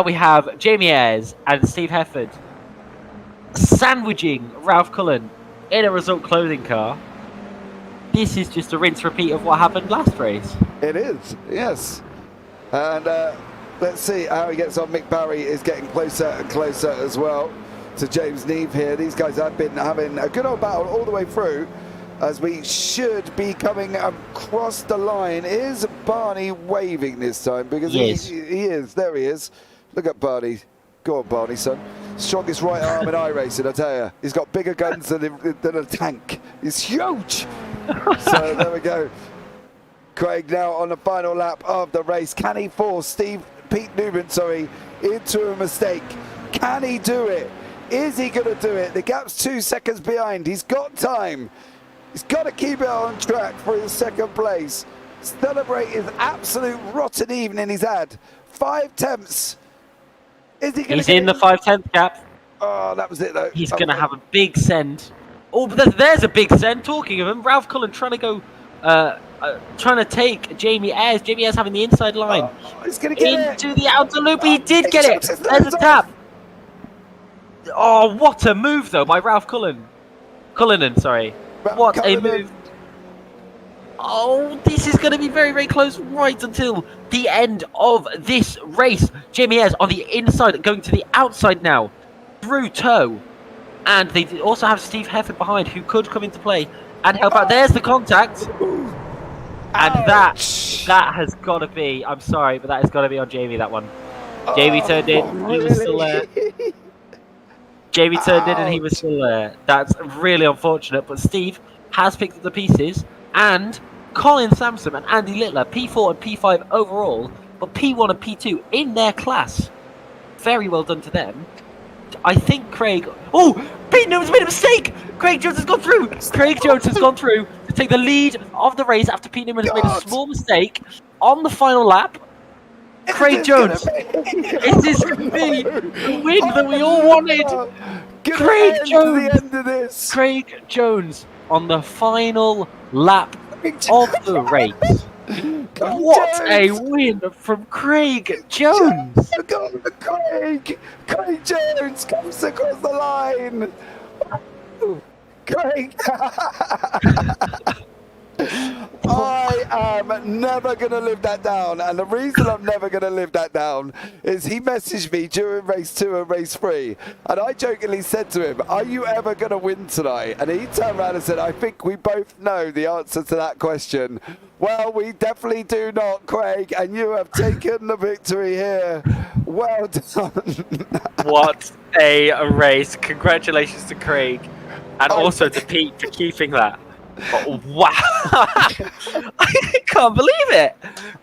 we have Jamie Ayres and Steve Hefford sandwiching Ralph Cullen in a result clothing car. This is just a rinse repeat of what happened last race. It is, yes. And let's see how he gets on. Mick Barry is getting closer and closer as well to James Neve here. These guys have been having a good old battle all the way through, as we should be coming across the line. Is Barney waving this time? Because he is. There he is. Look at Barney. Go on, Barney, son. Strongest right arm in iRacing, I tell you. He's got bigger guns than a tank. He's huge. So there we go. Craig now on the final lap of the race. Can he force Pete Newman, into a mistake? Can he do it? Is he going to do it? The gap's 2 seconds behind. He's got time. He's got to keep it on track for his second place. Celebrate his absolute rotten evening he's had. 5 attempts. Is he going to? He's in the 5/10 gap. Oh, that was it though. He's going to have a big send. Oh, but there's a big send. Talking of him, Ralph Cullen trying to go, trying to take Jamie Ayres. Jamie Ayres having the inside line. He's going to get into the outer loop. He did get it. There's a tap. Oh, what a move though by Ralph Cullen. What a move. Oh, this is going to be very, very close right until the end of this race. Jamie Ayres on the inside, going to the outside now, through toe. And they also have Steve Hefford behind, who could come into play and help out. There's the contact. And that has got to be, I'm sorry, but that has got to be on Jamie, that one. Jamie turned in, he was still there. Jamie turned in and he was still there. That's really unfortunate, but Steve has picked up the pieces, and Colin Sampson and Andy Littler, P4 and P5 overall, but P1 and P2 in their class. Very well done to them. I think Craig... Oh! Pete Newman's made a mistake! Craig Jones has gone through! Craig Jones has gone through to take the lead of the race after Pete Newman has made a small mistake on the final lap. Craig Jones, is this going to be the win that we all wanted? Craig Jones on the final lap of the race. What a win from Craig Jones! Craig Jones comes across the line. Craig, I am never going to live that down. And the reason I'm never going to live that down is he messaged me during race 2 and race 3. And I jokingly said to him, are you ever going to win tonight? And he turned around and said, I think we both know the answer to that question. Well, we definitely do not, Craig. And you have taken the victory here. Well done. What a race. Congratulations to Craig. And also to Pete for keeping that. But wow. I can't believe it.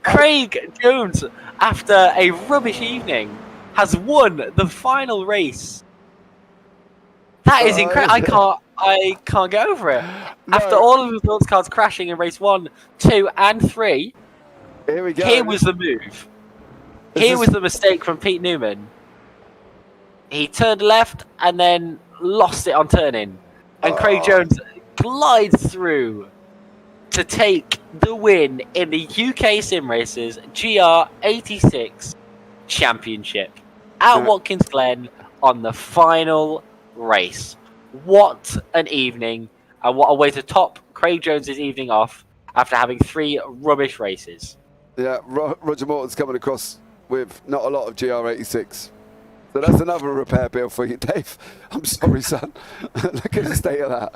Craig Jones, after a rubbish evening, has won the final race. That is incredible. I can't get over it. No. After all of the results cards crashing in race 1, 2, and 3, here we go. Here was the move. Here was the mistake from Pete Newman. He turned left and then lost it on turning. And Craig Jones glides through to take the win in the UK SimRacers GR86 Championship at Watkins Glen on the final race. What an evening, and what a way to top Craig Jones's evening off after having 3 rubbish races. Yeah, Roger Morton's coming across with not a lot of GR86. So that's another repair bill for you, Dave. I'm sorry, son. Look at the state of that.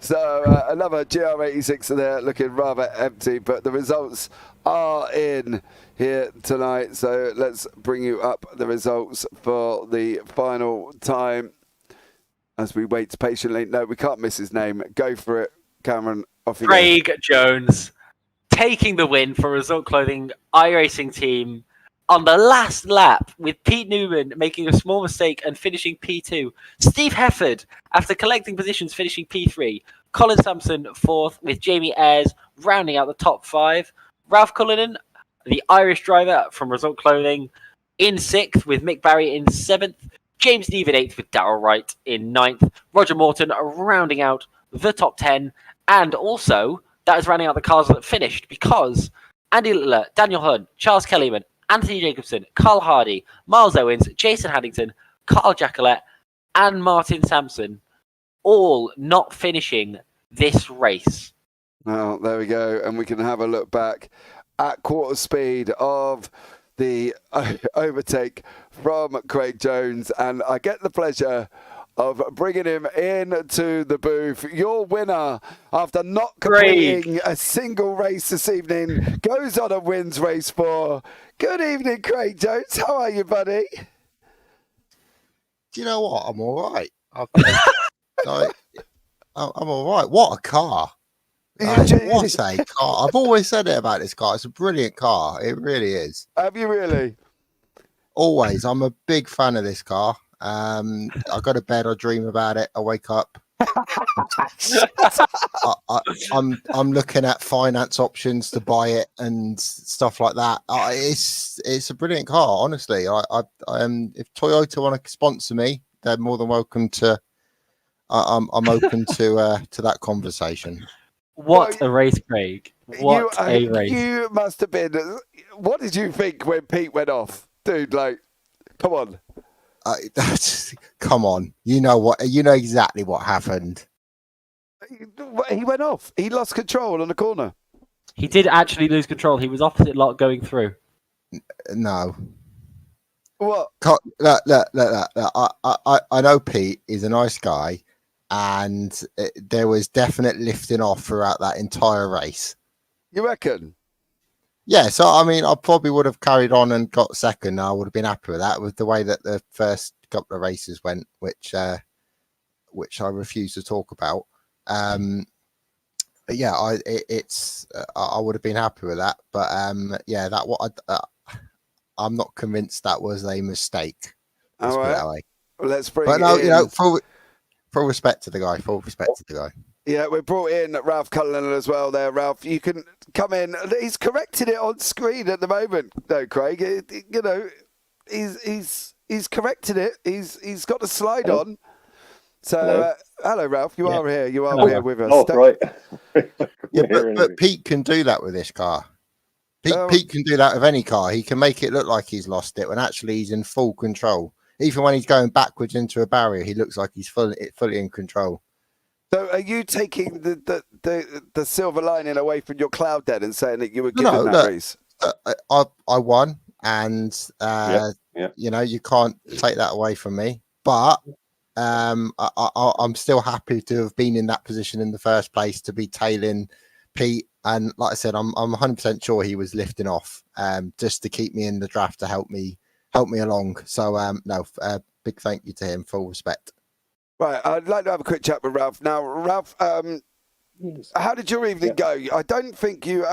So another GR86 there, looking rather empty, but the results are in here tonight. So let's bring you up the results for the final time as we wait patiently. No, we can't miss his name. Go for it, Cameron. Off you go. Craig Jones taking the win for Result Clothing iRacing team on the last lap, with Pete Newman making a small mistake and finishing P2. Steve Hefford, after collecting positions, finishing P3. Colin Sampson, 4th, with Jamie Ayres rounding out the top 5. Ralph Cullinan, the Irish driver from Result Clothing, in 6th, with Mick Barry in 7th. James Neave in 8th, with Darryl Wright in 9th. Roger Morton rounding out the top 10. And also, that is rounding out the cars that finished, because Andy Littler, Daniel Hunt, Charles Kellyman, Anthony Jacobson, Carl Hardy, Miles Owens, Jason Haddington, Carl Jackalette, and Martin Sampson, all not finishing this race. Well, there we go. And we can have a look back at quarter speed of the overtake from Craig Jones. And I get the pleasure of bringing him into the booth. Your winner, after not completing a single race this evening, goes on and wins race 4. Good evening, Craig Jones. How are you, buddy? Do you know what? I'm all right. I'm all right. What a car. What a car. I've always said it about this car. It's a brilliant car. It really is. Have you really? Always. I'm a big fan of this car. I go to bed, I dream about it, I wake up. I'm looking at finance options to buy it and stuff like that. It's a brilliant car, honestly. If Toyota want to sponsor me, they're more than welcome to. I'm open to that conversation. What a race, Craig! What a race! You must have been. What did you think when Pete went off, dude? Like, come on. Come on, you know exactly what happened. He went off. He lost control on the corner. He did actually lose control. He was opposite lot going through. No. What? Look. I know Pete is a nice guy, and there was definite lifting off throughout that entire race. You reckon? Yeah, so I mean, I probably would have carried on and got second. I would have been happy with that, with the way that the first couple of races went, which I refuse to talk about. But yeah, I would have been happy with that. But yeah, I'm not convinced that was a mistake. All right, let's bring. But no, in. Full respect to the guy. Full respect to the guy. Yeah, we brought in Ralph Cullinan as well there. Ralph, you can come in. He's corrected it on screen at the moment, though, Craig. He's corrected it. He's got the slide on. So, hello, Ralph. You are here. You are here with us. Oh, right. Yeah, but Pete can do that with this car. Pete can do that with any car. He can make it look like he's lost it when actually he's in full control. Even when he's going backwards into a barrier, he looks like he's fully in control. So are you taking the silver lining away from your cloud then and saying that you were given No, that look, race? I won, and you know, you can't take that away from me. But I'm still happy to have been in that position in the first place, to be tailing Pete. And like I said, I'm 100% sure he was lifting off, just to keep me in the draft, to help me along. So big thank you to him. Full respect. Right, I'd like to have a quick chat with Ralph. Now, Ralph, how did your evening go? I don't think you,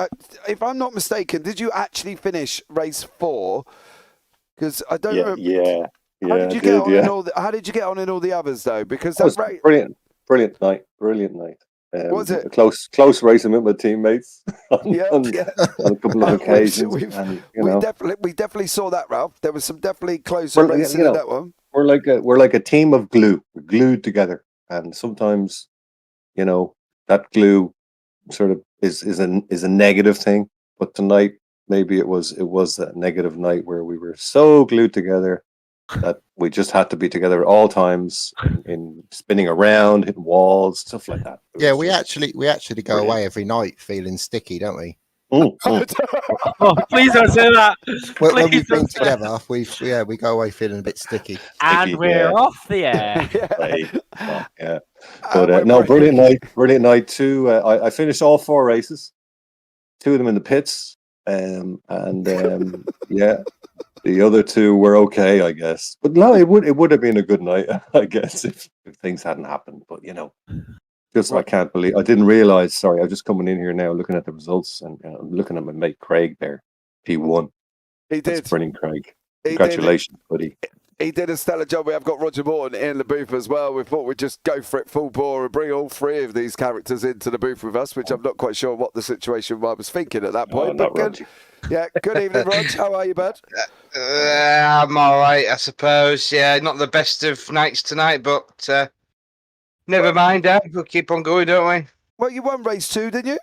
if I'm not mistaken, did you actually finish race 4? Because I don't remember. Yeah. How did you get on in all how did you get on in all the others though? Because that was race, brilliant night. Was it a close racing with my teammates on a couple of occasions? we definitely saw that, Ralph. There was some definitely closer racing in that one. We're like a team of glue. We're glued together, and sometimes, you know, that glue sort of is a negative thing. But tonight, maybe it was a negative night where we were so glued together that we just had to be together at all times, in spinning around, hitting walls, stuff like that. Yeah, we actually go away every night feeling sticky, don't we? Oh, please don't say that. When we've been together, we go away feeling a bit sticky. And we're off the air. Yeah. But no, brilliant night too. I finished all 4 races, 2 of them in the pits, and yeah, the other 2 were okay, I guess. But no, it would have been a good night, I guess, if things hadn't happened. But you know. Just I can't believe I didn't realize. Sorry, I'm just coming in here now, looking at the results, and I'm looking at my mate Craig there. He won. He did. That's brilliant, Craig. Congratulations, buddy. He did a stellar job. We have got Roger Morton in the booth as well. We thought we'd just go for it full bore and bring all 3 of these characters into the booth with us, which I'm not quite sure what the situation I was thinking at that point. But good. Yeah, good evening, Rog. How are you, bud? I'm all right, I suppose. Yeah, not the best of nights tonight, but never mind. We'll keep on going, don't we? Well, you won race 2, didn't you?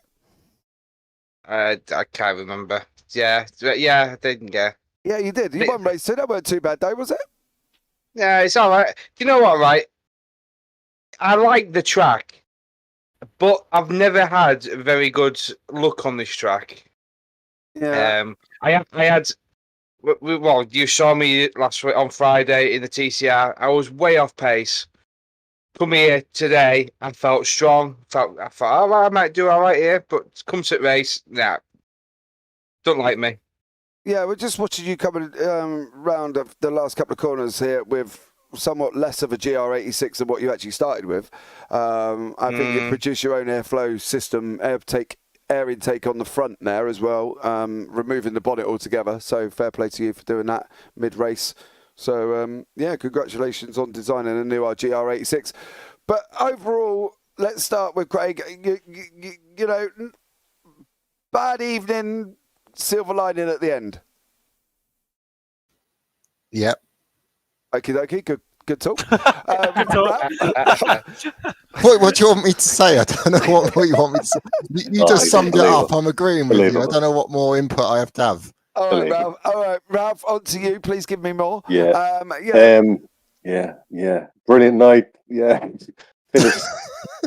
I can't remember. Yeah, I didn't. Yeah, you did. You won race 2. That weren't too bad, though, was it? Yeah, it's all right. You know what, right? I like the track, but I've never had very good luck on this track. Yeah. I had. Well, you saw me last week on Friday in the TCR. I was way off pace. Come here today and felt strong. I thought, all right, I might do all right here, but come to the race, nah, don't like me. Yeah, we're just watching you coming round the last couple of corners here with somewhat less of a GR86 than what you actually started with. I think you produce your own airflow system, air intake on the front there as well, removing the bonnet altogether. So fair play to you for doing that mid-race. So, yeah, congratulations on designing a new GR86. But overall, let's start with Craig. You know, bad evening, silver lining at the end. Yep. Okay, good talk. What do you want me to say? I don't know what you want me to say. You just summed it up. I'm agreeing with you. I don't know what more input I have to have. All right, Ralph, on to you. Please give me more. Yeah. Brilliant night. Yeah. Finished,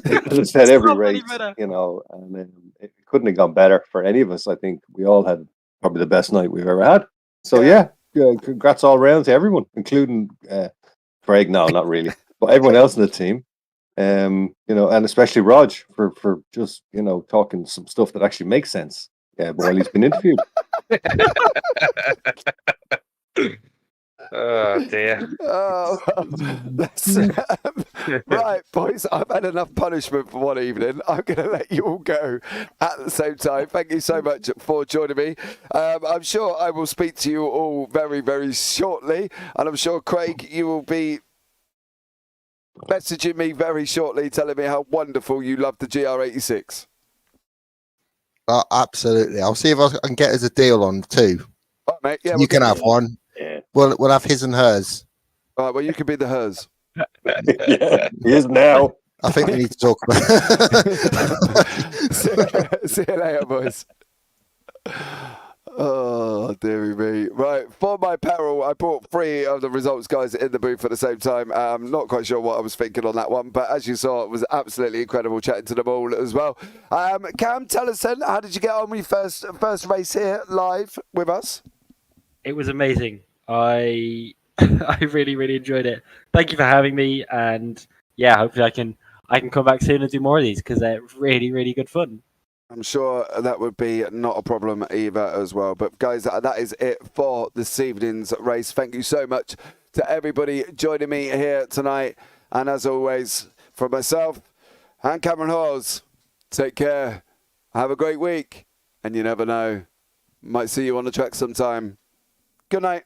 as I said, every race, you know, and it couldn't have gone better for any of us. I think we all had probably the best night we've ever had. So, yeah, congrats all around to everyone, including Craig. No, not really. But everyone else in the team. You know, and especially Rog for just, you know, talking some stuff that actually makes sense. Yeah, while he's been interviewed. Oh dear. Oh, right, boys. I've had enough punishment for one evening. I'm going to let you all go at the same time. Thank you so much for joining me. I'm sure I will speak to you all very, very shortly, and I'm sure Craig, you will be messaging me very shortly, telling me how wonderful you love the GR86. Absolutely. I'll see if I can get us a deal on 2. Right, mate. Yeah, you can have one. Yeah. We'll have his and hers. All right, well, you can be the hers. Yeah, he is now. I think we need to talk about See you later, boys. Oh, dearie me. Right, for my peril, I brought 3 of the results guys in the booth at the same time. Not quite sure what I was thinking on that one, but as you saw, it was absolutely incredible chatting to them all as well. Cam, tell us then, how did you get on with your first race here live with us? It was amazing. I I really enjoyed it. Thank you for having me, and yeah, hopefully I can come back soon and do more of these because they're really good fun. I'm sure that would be not a problem either as well. But guys, that is it for this evening's race. Thank you so much to everybody joining me here tonight. And as always, from myself and Cameron Hawes, take care. Have a great week. And you never know, might see you on the track sometime. Good night.